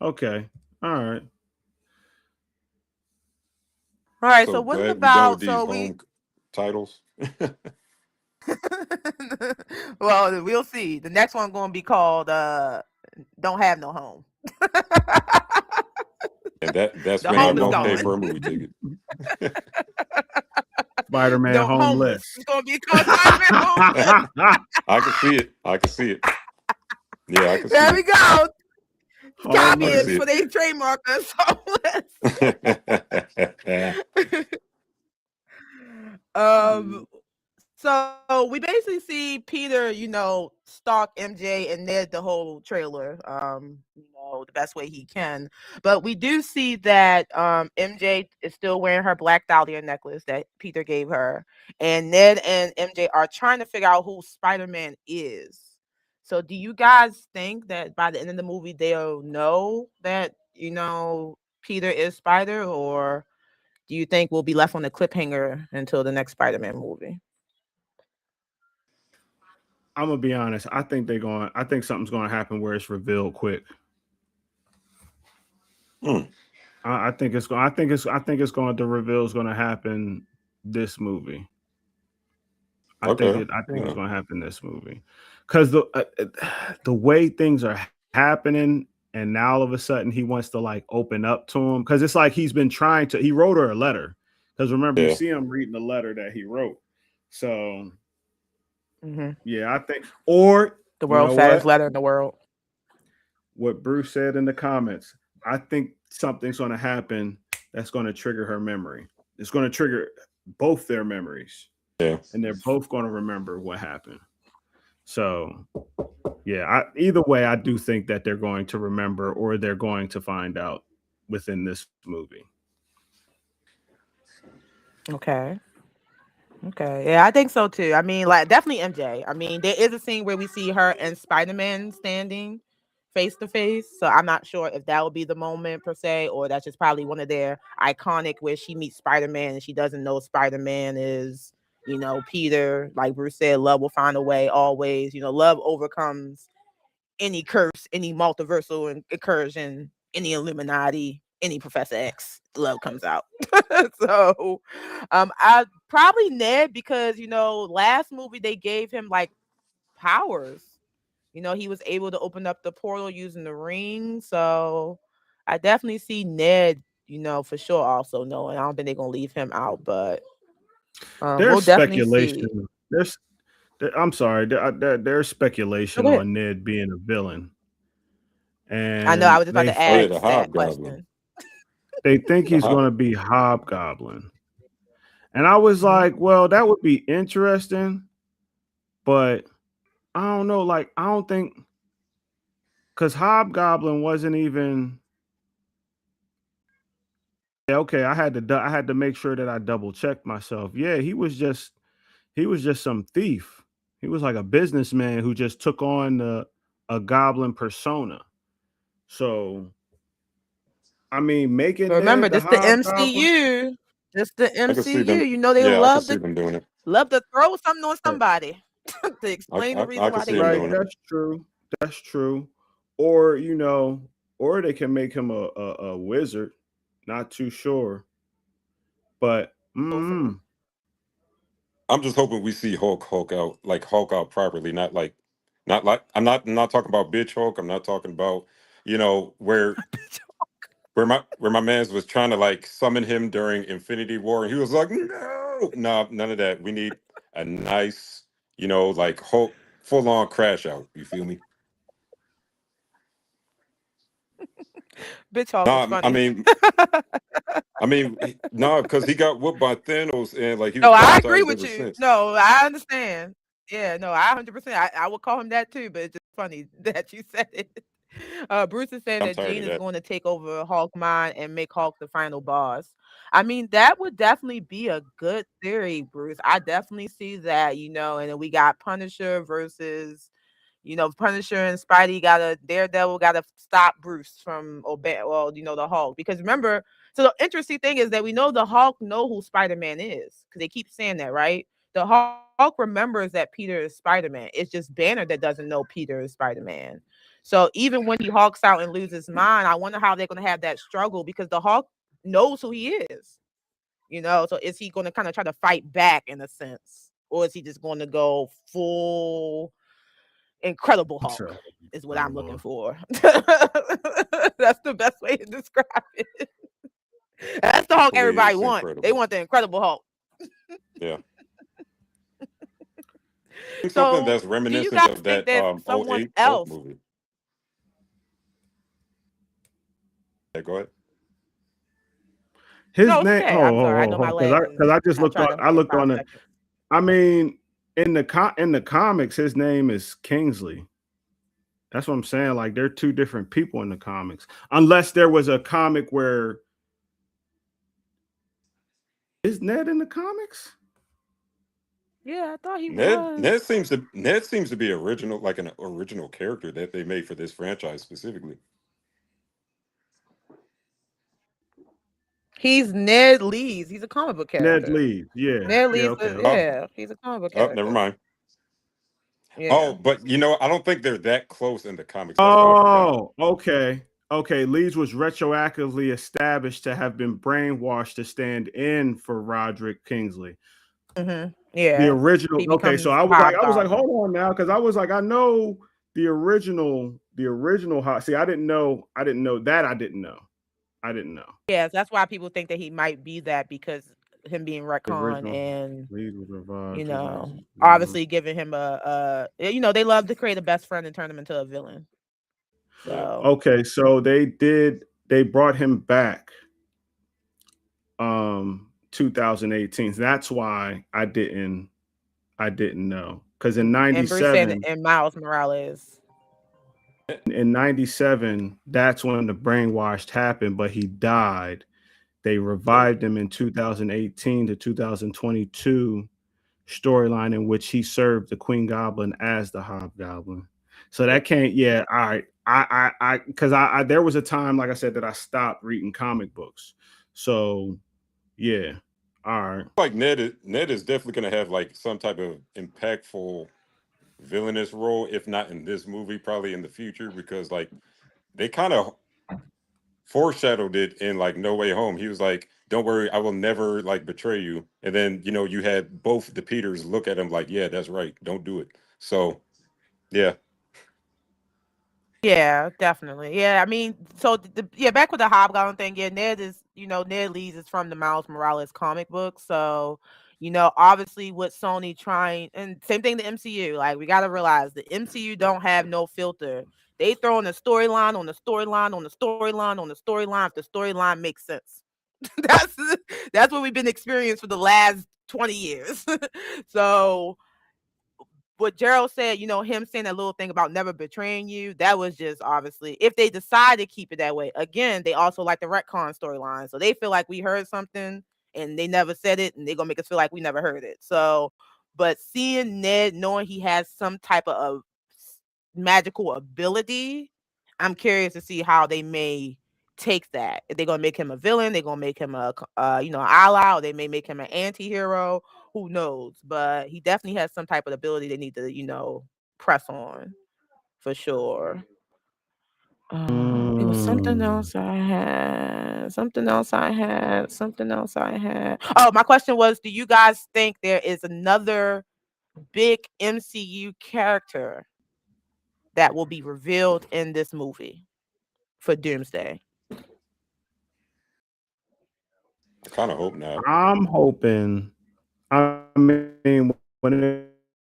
Speaker 3: Okay. All right.
Speaker 1: all right, so
Speaker 2: So
Speaker 1: what
Speaker 2: glad we done with
Speaker 1: about
Speaker 2: these
Speaker 1: so we
Speaker 2: home titles.
Speaker 1: well, we'll see. The next one gonna be called Don't Have No Home.
Speaker 2: And that's
Speaker 1: The
Speaker 2: when
Speaker 3: Ain't
Speaker 1: home
Speaker 2: I'm
Speaker 1: is
Speaker 3: no
Speaker 2: gonna pay
Speaker 1: gone.
Speaker 2: for a
Speaker 3: home.
Speaker 2: movie ticket.
Speaker 3: Spider-Man
Speaker 1: The homeless.
Speaker 3: homeless.
Speaker 1: It's gonna be called Spider-Man Homeless.
Speaker 2: I can see it. I can see it. Yeah, I can see
Speaker 1: There we go. Copy
Speaker 2: I can
Speaker 1: it
Speaker 3: homeless.
Speaker 2: see
Speaker 1: for they trademark us homeless.
Speaker 2: it.
Speaker 1: um So we basically see Peter, stalk MJ and Ned the whole trailer, the best way he can. But we do see that MJ is still wearing her black dahlia necklace that Peter gave her, and Ned and MJ are trying to figure out who Spider-Man is. So do you guys think that by the end of the movie they'll know that, Peter is Spider, or do you think we'll be left on a cliffhanger until the next Spider-Man movie?
Speaker 3: I'm gonna be honest. I think something's gonna happen where it's revealed quick.
Speaker 2: Hmm,
Speaker 3: I think it's going. I think it's going. The reveal is going to happen this movie. I think
Speaker 2: okay.
Speaker 3: it. I think it's
Speaker 2: Yeah.
Speaker 3: going to happen this movie because the way things are happening, and now all of a sudden he wants to like open up to him because it's like he's been trying to. He wrote her a letter because remember you
Speaker 2: Yeah.
Speaker 3: see him reading the letter that he wrote. So
Speaker 1: Hmm.
Speaker 3: yeah, I think, or
Speaker 1: The
Speaker 3: you
Speaker 1: world's
Speaker 3: know
Speaker 1: saddest
Speaker 3: what?
Speaker 1: letter in the world.
Speaker 3: What Bruce said in the comments. I think something's going to happen that's going to trigger her memory. It's going to trigger both their memories,
Speaker 2: Yeah.
Speaker 3: and they're both going to remember what happened. So yeah, either way, I do think that they're going to remember or they're going to find out within this movie.
Speaker 1: Okay. Okay. Yeah, I think so too. I mean, like definitely MJ. I mean, there is a scene where we see her and Spider-Man standing face to face. So I'm not sure if that will be the moment per se, or that's just probably one of their iconic where she meets Spider-Man and she doesn't know Spider-Man is, Peter. Like Bruce said, love will find a way always. Love overcomes any curse, any multiversal incursion, any Illuminati, any Professor X. Love comes out. So, I probably Ned because last movie they gave him like powers. He was able to open up the portal using the ring. So, I definitely see Ned. For sure. Also knowing, I don't think they're gonna leave him out, but we'll
Speaker 3: There's
Speaker 1: definitely see.
Speaker 3: speculation. I'm sorry. There's
Speaker 1: Oh,
Speaker 3: speculation
Speaker 1: go ahead.
Speaker 3: on Ned being a villain,
Speaker 1: I know. I
Speaker 3: and
Speaker 1: was just about to
Speaker 2: Oh yeah, the
Speaker 1: ask that
Speaker 2: Hobgoblin.
Speaker 1: question.
Speaker 3: they think
Speaker 2: The
Speaker 3: he's going
Speaker 2: Hob.
Speaker 3: to be Hobgoblin. And I was
Speaker 1: Hmm.
Speaker 3: like, well, that would be interesting, but I don't know. Like, I don't think because Hobgoblin wasn't even okay. I had to make sure that I double checked myself. Yeah, he was just some thief. He was like a businessman who just took on a goblin persona. So I mean,
Speaker 1: But
Speaker 3: making
Speaker 1: remember,
Speaker 3: Ned the
Speaker 1: this the
Speaker 3: Hobgoblin.
Speaker 1: MCU. This the
Speaker 2: I can see
Speaker 1: MCU.
Speaker 2: them.
Speaker 1: They
Speaker 2: Yeah, I can
Speaker 1: love
Speaker 2: see
Speaker 1: to
Speaker 2: them doing it.
Speaker 1: throw something on
Speaker 3: Right,
Speaker 1: somebody to explain the
Speaker 2: I
Speaker 1: reason
Speaker 2: can
Speaker 1: why
Speaker 2: see
Speaker 1: they
Speaker 2: them
Speaker 3: right,
Speaker 2: doing
Speaker 1: leave.
Speaker 2: it.
Speaker 3: that's true. That's true. Or or they can make him a wizard. Not too sure, but
Speaker 1: Both of them.
Speaker 2: I'm just hoping we see Hulk out, like Hulk out properly, not like I'm not talking about bitch Hulk. I'm not talking about where my man's was trying to like summon him during Infinity War, and he was like, no, none of that. We need a nice, like Hulk full on crash out. You feel me?
Speaker 1: Bitch Hulk is
Speaker 2: No, I
Speaker 1: funny.
Speaker 2: mean, no, because he got whooped by Thanos, and like he was
Speaker 1: No, I agree
Speaker 2: traumatized
Speaker 1: with
Speaker 2: ever
Speaker 1: you.
Speaker 2: since.
Speaker 1: No, I understand. Yeah, no, I 100%. I would call him that too, but it's just funny that you said it. Bruce is saying
Speaker 2: I'm
Speaker 1: that
Speaker 2: tired
Speaker 1: Jean
Speaker 2: of
Speaker 1: is
Speaker 2: that.
Speaker 1: going to take over Hulk mind and make Hulk the final boss. I mean, that would definitely be a good theory, Bruce. I definitely see that, and then we got Punisher versus, Punisher and Spidey gotta Daredevil gotta stop Bruce from obey well, the Hulk. Because remember, so the interesting thing is that we know the Hulk know who Spider-Man is, because they keep saying that, right? The Hulk remembers that Peter is Spider-Man. It's just Banner that doesn't know Peter is Spider-Man. So even when he hulks out and loses his mind, I wonder how they're gonna have that struggle because the Hulk knows who he is. So is he gonna kind of try to fight back in a sense? Or is he just going to go full Incredible Hulk
Speaker 3: so
Speaker 1: is what I'm looking
Speaker 3: incredible.
Speaker 1: for. That's the best way to describe it. That's the Hulk everybody
Speaker 2: Please,
Speaker 1: want. They
Speaker 2: incredible.
Speaker 1: want the Incredible Hulk.
Speaker 2: Yeah, something
Speaker 1: So,
Speaker 2: that's
Speaker 1: do you
Speaker 2: reminiscent
Speaker 1: guys
Speaker 2: of
Speaker 1: think
Speaker 2: that
Speaker 1: that someone
Speaker 2: '08 Hulk
Speaker 1: else?
Speaker 2: movie. Yeah, go ahead.
Speaker 3: His
Speaker 1: No, it's
Speaker 3: name.
Speaker 1: okay. I'm sorry. I know my
Speaker 3: Oh, because
Speaker 1: Latin.
Speaker 3: I just
Speaker 1: I
Speaker 3: looked
Speaker 1: tried
Speaker 3: on.
Speaker 1: to
Speaker 3: I
Speaker 1: say
Speaker 3: looked
Speaker 1: five
Speaker 3: on it.
Speaker 1: seconds.
Speaker 3: I mean, in the comics, his name is Kingsley. That's what I'm saying. Like they're two different people in the comics. Unless there was a comic where is Ned in the comics?
Speaker 1: Yeah, I thought he
Speaker 2: Ned
Speaker 1: was.
Speaker 2: Ned seems to be original, like an original character that they made for this franchise specifically.
Speaker 1: He's Ned Lees. He's a comic book
Speaker 3: Ned
Speaker 1: character.
Speaker 3: Leeds. Yeah.
Speaker 1: Ned
Speaker 3: Yeah.
Speaker 1: Lees,
Speaker 3: Okay. Okay.
Speaker 2: Oh,
Speaker 1: yeah, he's a comic book
Speaker 2: never
Speaker 1: character.
Speaker 2: mind. Oh,
Speaker 1: Yeah.
Speaker 2: but I don't think they're that close in the comics. That's what I forgot.
Speaker 3: Oh, okay. Okay. Leeds was retroactively established to have been brainwashed to stand in for Roderick Kingsley. The
Speaker 1: Yeah.
Speaker 3: original.
Speaker 1: He
Speaker 3: Okay, so
Speaker 1: becomes
Speaker 3: I was like,
Speaker 1: Hobgoblin.
Speaker 3: hold on now, because I was like, I know the original the original See, I didn't know. I didn't know that. I didn't know. I didn't know.
Speaker 1: Yes, that's why people think that he might be that because him being
Speaker 3: The
Speaker 1: retcon
Speaker 3: original
Speaker 1: and
Speaker 3: lead was
Speaker 1: you
Speaker 3: revived.
Speaker 1: know obviously giving him they love to create a best friend and turn him into a villain.
Speaker 2: Yeah.
Speaker 1: So
Speaker 3: Okay, so they did. They brought him back. 2018. That's why I didn't. I didn't know because in
Speaker 1: and Bruce saying
Speaker 3: '97,
Speaker 1: and Miles Morales.
Speaker 3: in '97, that's when the brainwashed happened. But he died. They
Speaker 2: Nope.
Speaker 3: revived him in 2018 to 2022 storyline in which he served the Queen Goblin as the Hobgoblin. So that
Speaker 2: Yep.
Speaker 3: can't. Yeah. All right. Because I there was a time, like I said, that I stopped reading comic books. So yeah. All right.
Speaker 2: Like Ned is definitely gonna have like some type of impactful villainous role, if not in this movie, probably in the future, because like they kind of foreshadowed it in like No Way Home. He was like, "Don't worry, I will never like betray you." And then you had both the Peters look at him like, "Yeah, that's right. Don't do it." So yeah,
Speaker 1: Yeah, definitely. Yeah, I mean, so yeah, back with the Hobgoblin thing. Yeah, Ned Leeds is from the Miles Morales comic book. So, obviously, with Sony trying, and same thing the MCU. Like, we got to realize the MCU don't have no filter. They throw in a storyline on the storyline on the storyline on the storyline if the storyline makes sense. that's that's what we've been experiencing for the last 20 years. So what Gerald said, him saying that little thing about never betraying you, that was just obviously if they decide to keep it that way. Again, they also like the retcon storyline. So they feel like we heard something and they never said it and they're gonna make us feel like we never heard it. So, but seeing Ned knowing he has some type of magical ability, I'm curious to see how they may take that. If they're gonna make him a villain, they're gonna make him an ally, or they may make him an anti-hero. Who knows? But he definitely has some type of ability they need to, press on for sure. It was something
Speaker 3: Mm.
Speaker 1: else I had. Something else I had. Something else I had. Oh, my question was, do you guys think there is another big MCU character that will be revealed in this movie for Doomsday?
Speaker 2: I kind of hope not.
Speaker 3: I'm hoping. I mean, when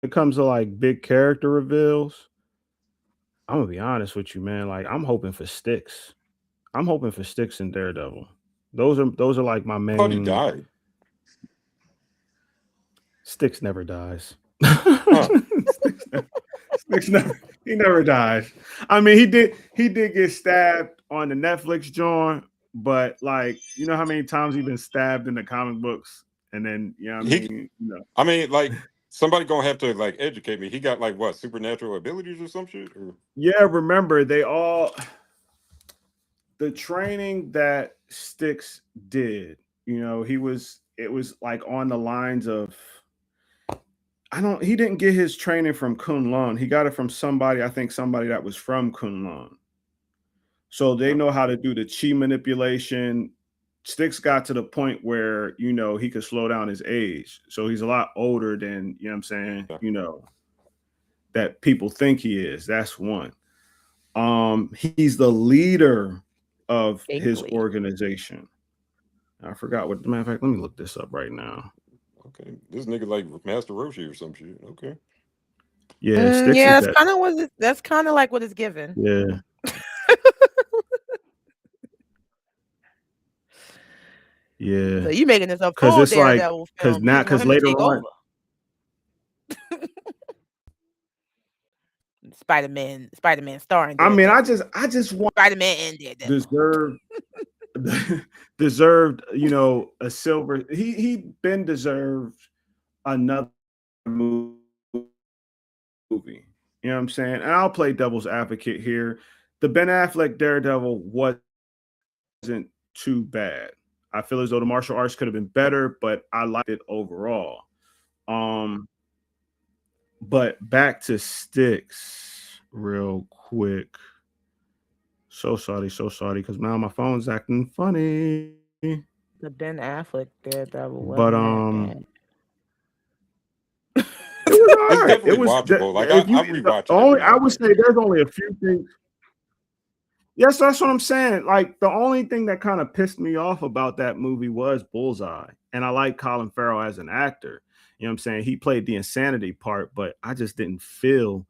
Speaker 3: it comes to like big character reveals, I'm gonna be honest with you, man. Like I'm hoping for Sticks. I'm hoping for Sticks and Daredevil. Those are like my
Speaker 2: I thought he
Speaker 3: main.
Speaker 2: died.
Speaker 3: Sticks never dies.
Speaker 2: Huh?
Speaker 3: Sticks, Sticks never. He never dies. I mean, he did get stabbed on the Netflix joint, but like how many times he been stabbed in the comic books, and then I
Speaker 2: He.
Speaker 3: mean,
Speaker 2: I mean, like somebody gonna have to like educate me. He got like what supernatural abilities or some shit? Or
Speaker 3: yeah. Remember, they all the training that Sticks did. It was like on the lines of I don't. He didn't get his training from Kunlun. He got it from somebody. I think somebody that was from Kunlun. So they know how to do the chi manipulation. Sticks got to the point where he could slow down his age. So he's a lot older than what I'm saying.
Speaker 2: yeah.
Speaker 3: That people think he is. That's one. He's the leader of his
Speaker 1: Binkley.
Speaker 3: organization. I forgot what. Matter of fact, let me look this up right now.
Speaker 2: Okay, this nigga like Master Roshi or some shit. Okay.
Speaker 3: Yeah, Sticks
Speaker 1: Yeah,
Speaker 3: is
Speaker 1: that's
Speaker 3: that.
Speaker 1: kind of that's kind of like what it's given.
Speaker 3: Yeah,
Speaker 1: So
Speaker 3: yeah.
Speaker 1: you making this a
Speaker 3: Because
Speaker 1: full
Speaker 3: it's like,
Speaker 1: Daredevil
Speaker 3: because
Speaker 1: film. You
Speaker 3: now,
Speaker 1: just want
Speaker 3: because
Speaker 1: him to
Speaker 3: later
Speaker 1: take over.
Speaker 3: on,
Speaker 1: Spider-Man starring
Speaker 3: I mean,
Speaker 1: Daredevil.
Speaker 3: I just want
Speaker 1: Spider-Man and Daredevil.
Speaker 3: deserved, deserved, a silver. He been deserved another movie. You know what I'm saying? And I'll play devil's advocate here. The Ben Affleck Daredevil wasn't too bad. I feel as though the martial arts could have been better, but I liked it overall. Um, but back to Sticks real quick. So sorry, because now my phone's acting funny.
Speaker 1: The Ben Affleck Daredevil
Speaker 3: But
Speaker 1: wasn't that bad.
Speaker 3: it was all
Speaker 2: It's
Speaker 3: right. It
Speaker 2: definitely
Speaker 3: was
Speaker 2: watchable. Like
Speaker 3: if you
Speaker 2: I'm
Speaker 3: the
Speaker 2: rewatching every
Speaker 3: only I
Speaker 2: now and
Speaker 3: would
Speaker 2: then.
Speaker 3: say there's only a few things. Yes, that's what I'm saying. Like the only thing that kind of pissed me off about that movie was Bullseye. And I like Colin Farrell as an actor. You know what I'm saying? He played the insanity part, but I just didn't feel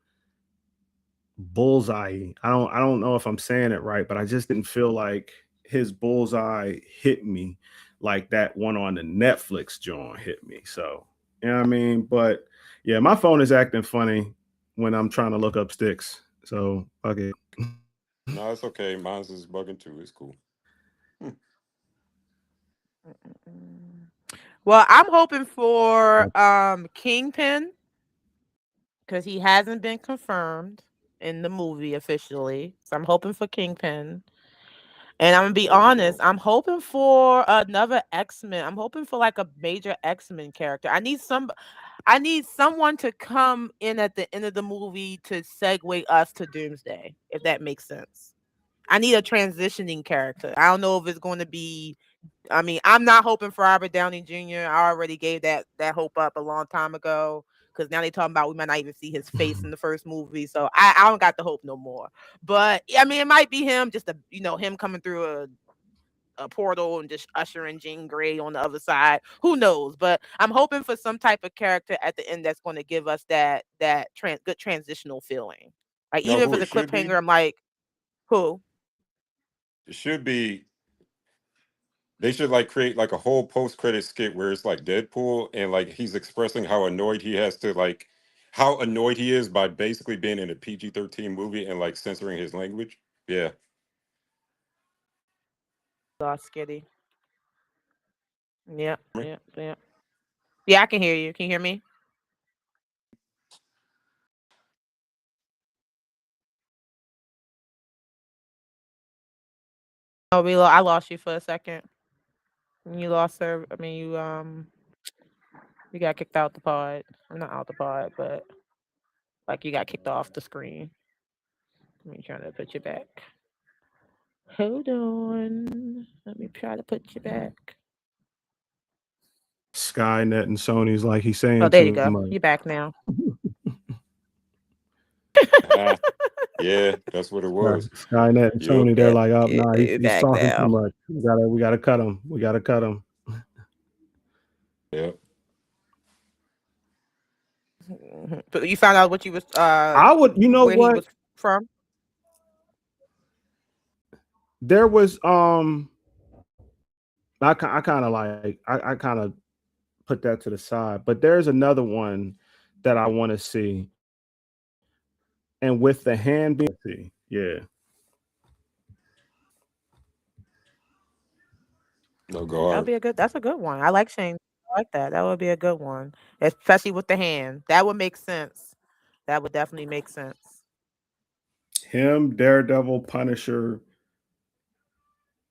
Speaker 3: Bullseye. I don't know if I'm saying it right, but I just didn't feel like his Bullseye hit me like that one on the Netflix joint hit me. So, you know what I mean? But yeah, my phone is acting funny when I'm trying to look up sticks. So, okay.
Speaker 2: No, it's okay. Mine's is bugging too. It's cool. Hmm.
Speaker 1: Mm. Well, I'm hoping for Kingpin because he hasn't been confirmed in the movie officially. So I'm hoping for Kingpin. And I'm gonna be
Speaker 2: There we
Speaker 1: honest,
Speaker 2: go.
Speaker 1: I'm hoping for another X-Men. I'm hoping for like a major X-Men character. I need someone to come in at the end of the movie to segue us to Doomsday, if that makes sense. I need a transitioning character. I don't know if it's going to be. I mean, I'm not hoping for Robert Downey Jr. I already gave that hope up a long time ago because now they talking about we might not even see his face in the first movie. So I don't got the hope no more. But I mean, it might be him, just him coming through a portal and just ushering Jean Grey on the other side. Who knows? But I'm hoping for some type of character at the end that's going to give us that good transitional feeling. Like
Speaker 2: No,
Speaker 1: even if
Speaker 2: who
Speaker 1: it's
Speaker 2: it
Speaker 1: a
Speaker 2: should
Speaker 1: cliffhanger,
Speaker 2: be?
Speaker 1: I'm like, who?
Speaker 2: It should be. They should like create like a whole post credit skit where it's like Deadpool and like he's expressing how annoyed he has to like how annoyed he is by basically being in a PG-13 movie and like censoring his language. Yeah.
Speaker 1: Lost Skitty. Yep, yep, yep. Yeah, I can hear you. Can you hear me? Oh, I lost you for a second. You lost her. I mean, you got kicked out the pod. I'm not out the pod, but like you got kicked off the screen. Let me try to put you back. Hold on. Let me try to put you back.
Speaker 3: Skynet and Sony's like he's
Speaker 1: Oh,
Speaker 3: saying
Speaker 1: there you
Speaker 3: too
Speaker 1: go.
Speaker 3: much.
Speaker 1: You're back now.
Speaker 2: Ah, yeah, that's what it was.
Speaker 3: Skynet and
Speaker 2: Yup.
Speaker 3: Sony, they're
Speaker 1: Yeah,
Speaker 3: like, oh
Speaker 1: yeah,
Speaker 3: no,
Speaker 1: you're
Speaker 3: he's
Speaker 1: back
Speaker 3: talking too
Speaker 1: now.
Speaker 3: much. We gotta cut him. We gotta cut him.
Speaker 2: Yep.
Speaker 1: Mhm. But you found out what you was
Speaker 3: I would, you know
Speaker 1: where he
Speaker 3: what?
Speaker 1: was from.
Speaker 3: There was I kind of like I kind of put that to the side, but there's another one that I want to see, and with the hand being yeah.
Speaker 2: No
Speaker 1: That'll
Speaker 2: guard.
Speaker 1: be a good. That's a good one. I like Shane. I like that. That would be a good one, especially with the hand. That would make sense. That would definitely make sense.
Speaker 3: Him, Daredevil, Punisher,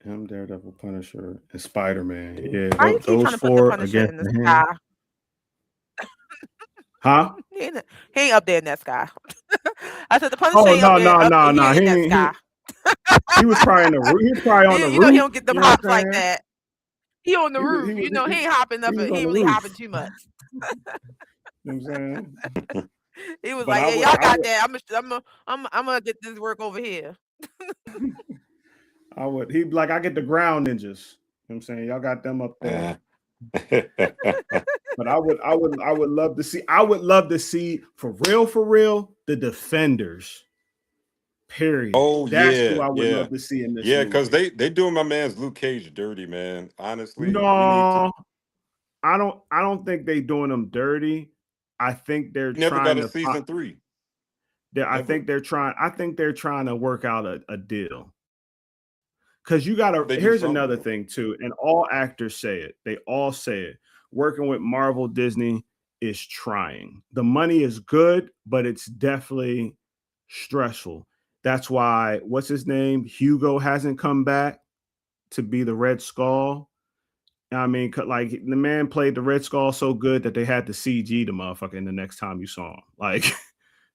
Speaker 3: Daredevil, Punisher, and Spider-Man. Yeah,
Speaker 1: Why you keep
Speaker 3: those
Speaker 1: trying to put the
Speaker 3: four
Speaker 1: Punisher
Speaker 3: against
Speaker 1: in the
Speaker 3: the hand.
Speaker 1: sky?
Speaker 3: Huh?
Speaker 1: He ain't up there in that sky. I said the Punisher
Speaker 3: Oh
Speaker 1: ain't up
Speaker 3: no,
Speaker 1: there.
Speaker 3: no, no,
Speaker 1: He
Speaker 3: no.
Speaker 1: ain't in that sky.
Speaker 3: He was probably in the roof. He was probably on the
Speaker 1: He
Speaker 3: roof.
Speaker 1: don't get them
Speaker 3: You know what
Speaker 1: hops
Speaker 3: I'm
Speaker 1: like
Speaker 3: saying?
Speaker 1: that. He on the roof. He ain't hopping up.
Speaker 3: He was
Speaker 1: He
Speaker 3: on
Speaker 1: ain't
Speaker 3: the
Speaker 1: really
Speaker 3: roof.
Speaker 1: hopping too much.
Speaker 3: You know what I'm saying?
Speaker 1: He was
Speaker 3: But
Speaker 1: like, "Yeah, y'all got that. I'm gonna get this work over here."
Speaker 3: I would. He'd be like, I get the ground ninjas. You know what I'm saying? Y'all got them up there.
Speaker 2: Ah.
Speaker 3: But I would love to see. I would love to see for real, the defenders. Period.
Speaker 2: Oh
Speaker 3: That's who
Speaker 2: yeah,
Speaker 3: I would
Speaker 2: yeah.
Speaker 3: love to see in this
Speaker 2: Yeah, because
Speaker 3: movie.
Speaker 2: they doing my man's Luke Cage dirty, man. Honestly, we need to
Speaker 3: No, I don't think they doing them dirty. I think they're
Speaker 2: we never got
Speaker 3: trying
Speaker 2: a
Speaker 3: to
Speaker 2: season three.
Speaker 3: I
Speaker 2: Never.
Speaker 3: think they're trying. I think they're trying to work out a deal. Because you got to.
Speaker 2: They do
Speaker 3: Here's
Speaker 2: something
Speaker 3: another
Speaker 2: though.
Speaker 3: thing too, and all actors say it. They all say it. Working with Marvel, Disney is trying. The money is good, but it's definitely stressful. That's why what's his name? Hugo hasn't come back to be the Red Skull. I mean, like the man played the Red Skull so good that they had to CG the motherfucker in the next time you saw him. Like,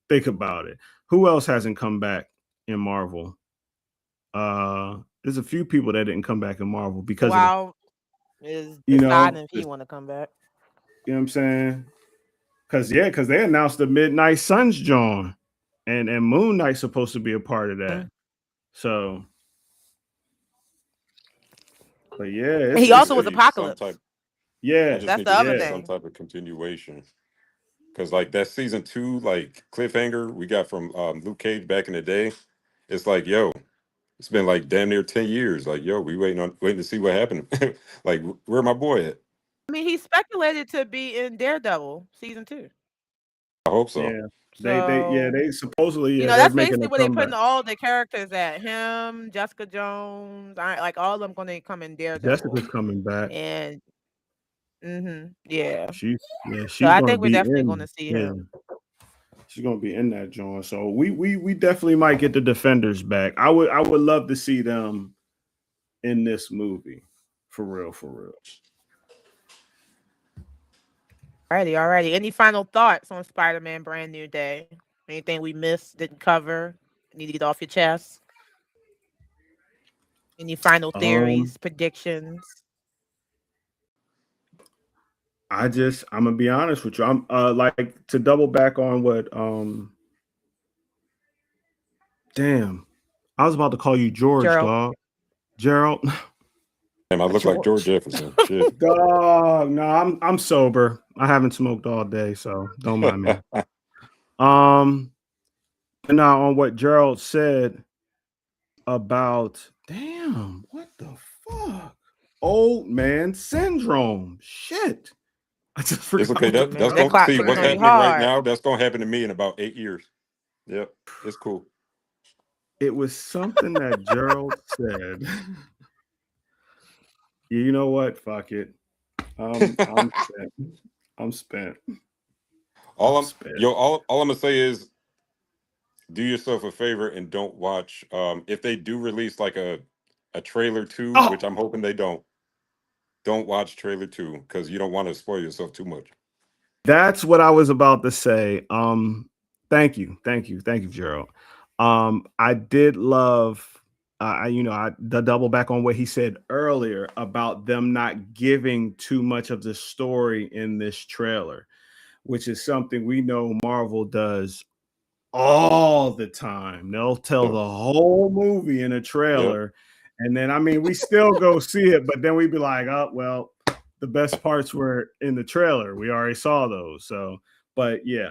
Speaker 3: think about it. Who else hasn't come back in Marvel? There's a few people that didn't come back in Marvel because of the,
Speaker 1: Wow is
Speaker 3: you know,
Speaker 1: deciding if
Speaker 3: the,
Speaker 1: he want to come back.
Speaker 3: you know what I'm saying? Because they announced the Midnight Suns John, and Moon Knight's supposed to be a part of
Speaker 1: Mm.
Speaker 3: that. So, but yeah,
Speaker 1: And he
Speaker 2: I just
Speaker 1: also was
Speaker 2: need some
Speaker 1: Apocalypse.
Speaker 2: type. I
Speaker 3: yeah,
Speaker 2: just
Speaker 1: That's
Speaker 2: need
Speaker 1: the
Speaker 2: to
Speaker 1: other
Speaker 2: see
Speaker 3: yeah.
Speaker 2: some
Speaker 1: thing.
Speaker 2: type of continuation. Because like that season 2, like cliffhanger we got from Luke Cage back in the day, it's like, yo, it's been like damn near 10 years. Like, yo, we waiting to see what happened. Like, where my boy at?
Speaker 1: I mean, he's speculated to be in Daredevil season 2.
Speaker 2: I hope so.
Speaker 3: Yeah.
Speaker 1: So,
Speaker 3: They supposedly,
Speaker 1: you
Speaker 3: yeah,
Speaker 1: know,
Speaker 3: they're
Speaker 1: that's
Speaker 3: making
Speaker 1: basically
Speaker 3: a
Speaker 1: where they putting
Speaker 3: comeback.
Speaker 1: all the characters at. Him, Jessica Jones, like all of them going to come in
Speaker 3: Jessica's
Speaker 1: Daredevil.
Speaker 3: coming back.
Speaker 1: And yeah.
Speaker 3: She's
Speaker 1: So
Speaker 3: she's
Speaker 1: I
Speaker 3: gonna
Speaker 1: think we're
Speaker 3: be
Speaker 1: definitely going
Speaker 3: in.
Speaker 1: to see
Speaker 3: Yeah,
Speaker 1: him.
Speaker 3: she's gonna be in that joint. So we definitely might get the Defenders back. I would love to see them in this movie. For real, for real.
Speaker 1: Alrighty. Any final thoughts on Spider-Man Brand New Day? Anything we missed, didn't cover? Need to get off your chest? Any final
Speaker 3: Um,
Speaker 1: theories, predictions?
Speaker 3: I'm gonna be honest with you. I'm like to double back on what damn. I was about to call you George,
Speaker 1: Gerald?
Speaker 3: dog. Gerald.
Speaker 2: Damn, I look like George
Speaker 1: George.
Speaker 2: Jefferson. Shit.
Speaker 3: Dog. No, I'm sober. I haven't smoked all day, so don't mind me. Um and now on what Gerald said about damn, what the fuck? Old man syndrome. Shit. I just
Speaker 2: It's
Speaker 3: forgot
Speaker 2: okay.
Speaker 3: what the
Speaker 2: That's
Speaker 1: Man, that
Speaker 3: fuck
Speaker 2: gonna
Speaker 3: I was
Speaker 1: clock
Speaker 2: see
Speaker 1: ticking
Speaker 2: what's
Speaker 1: on you
Speaker 3: saying.
Speaker 2: happening right
Speaker 1: hard.
Speaker 2: now. That's gonna happen to me in about 8 years. Yep, it's cool.
Speaker 3: It was something that Gerald said. You know what? Fuck it. I'm spent. I'm spent.
Speaker 2: all
Speaker 3: I'm
Speaker 2: I'm
Speaker 3: spent.
Speaker 2: yo, all I'm gonna say is do yourself a favor and don't watch. If they do release like a trailer 2,
Speaker 3: Oh,
Speaker 2: which I'm hoping they don't watch trailer 2 because you don't want to spoil yourself too much.
Speaker 3: that's what I was about to say. Thank you, Gerald. I did love. The double back on what he said earlier about them not giving too much of the story in this trailer, which is something we know Marvel does all the time. They'll tell
Speaker 2: Yep,
Speaker 3: the whole movie in a
Speaker 2: yep.
Speaker 3: trailer, and then I mean we still go see it, but then we'd be like, oh well, the best parts were in the trailer. We already saw those. So, but yeah.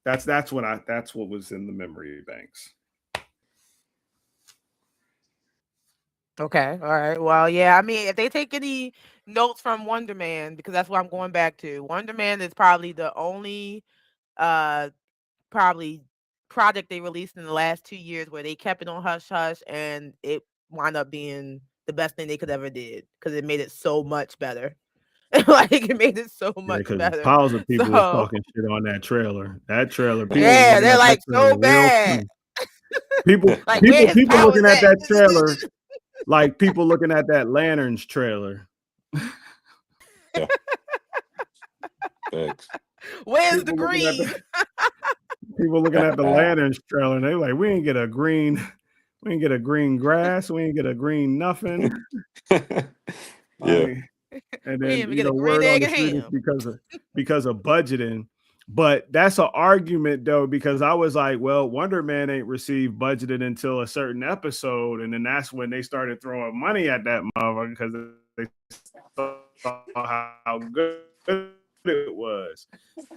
Speaker 3: That's what was in the memory banks.
Speaker 1: Okay, all right. Well, yeah, I mean, if they take any notes from Wonder Man, because that's what I'm going back to. Wonder Man is probably the only uh probably project they released in the last 2 years where they kept it on hush hush and it wound up being the best thing they could ever did because it made it so much better. Like it made it so
Speaker 3: Yeah,
Speaker 1: much
Speaker 3: because
Speaker 1: better.
Speaker 3: piles of people was
Speaker 1: So
Speaker 3: talking shit on that trailer. That trailer, people was
Speaker 1: yeah,
Speaker 3: looking
Speaker 1: they're
Speaker 3: at that
Speaker 1: like
Speaker 3: trailer
Speaker 1: so
Speaker 3: real
Speaker 1: bad.
Speaker 3: funny. People,
Speaker 1: Like where his
Speaker 3: people
Speaker 1: powers
Speaker 3: looking at
Speaker 1: at?
Speaker 3: that trailer like people looking at that Lanterns trailer.
Speaker 2: Yeah, thanks.
Speaker 1: Where's the
Speaker 3: People looking at
Speaker 1: green?
Speaker 3: the people looking at the Lanterns trailer, and they like, we ain't get a green, we ain't get a green grass, we ain't get a green nothing.
Speaker 2: Yeah.
Speaker 3: I and
Speaker 1: We didn't
Speaker 3: then
Speaker 1: even get a green
Speaker 3: word on
Speaker 1: egg
Speaker 3: the
Speaker 1: and
Speaker 3: street is
Speaker 1: ham.
Speaker 3: because of budgeting. But that's an argument though, because I was like, well, Wonder Man ain't received budgeted until a certain episode, and then that's when they started throwing money at that motherfucker because they saw how good it was.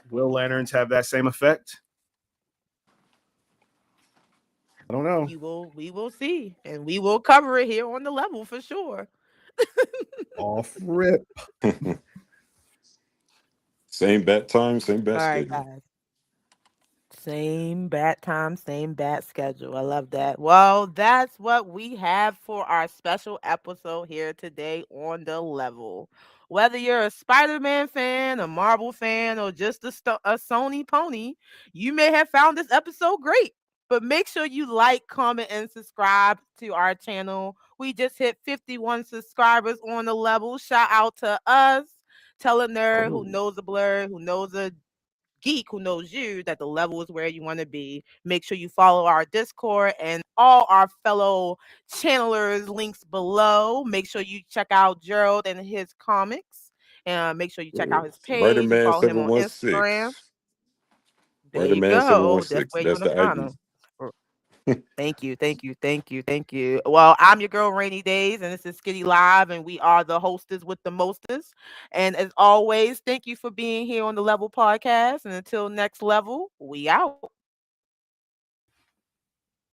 Speaker 3: Will Lanterns have that same effect? I don't know.
Speaker 1: We will see. And we will cover it here on the level for sure.
Speaker 3: Off rip.
Speaker 2: Same bat time, same
Speaker 1: All
Speaker 2: bat
Speaker 1: right,
Speaker 2: schedule.
Speaker 1: guys. Same bat time, same bat schedule. I love that. Well, that's what we have for our special episode here today on the level. Whether you're a Spider-Man fan, a Marvel fan, or just a Sony pony, you may have found this episode great. But make sure you like, comment, and subscribe to our channel. We just hit 51 subscribers on the level. Shout out to us. Tell a nerd who
Speaker 2: Oh,
Speaker 1: knows a blur, who knows a geek who knows you that the level is where you want to be. Make sure you follow our Discord and all our fellow channelers links below. Make sure you check out Gerald and his comics. And make sure you check
Speaker 2: yeah.
Speaker 1: out his
Speaker 2: Spider
Speaker 1: page and
Speaker 2: Man
Speaker 1: follow him on Instagram.
Speaker 2: 716.
Speaker 1: There
Speaker 2: Spider
Speaker 1: you
Speaker 2: Man seven
Speaker 1: go.
Speaker 2: one
Speaker 1: That's
Speaker 2: six.
Speaker 1: where you're
Speaker 2: That's
Speaker 1: gonna
Speaker 2: the
Speaker 1: find
Speaker 2: ID.
Speaker 1: him. Thank you, thank you, thank you, thank you. Well, I'm your girl Rainy Days, and this is Skitty Live, and we are the hostess with the mostest. And as always, thank you for being here on the Level Podcast. And until next level, we out.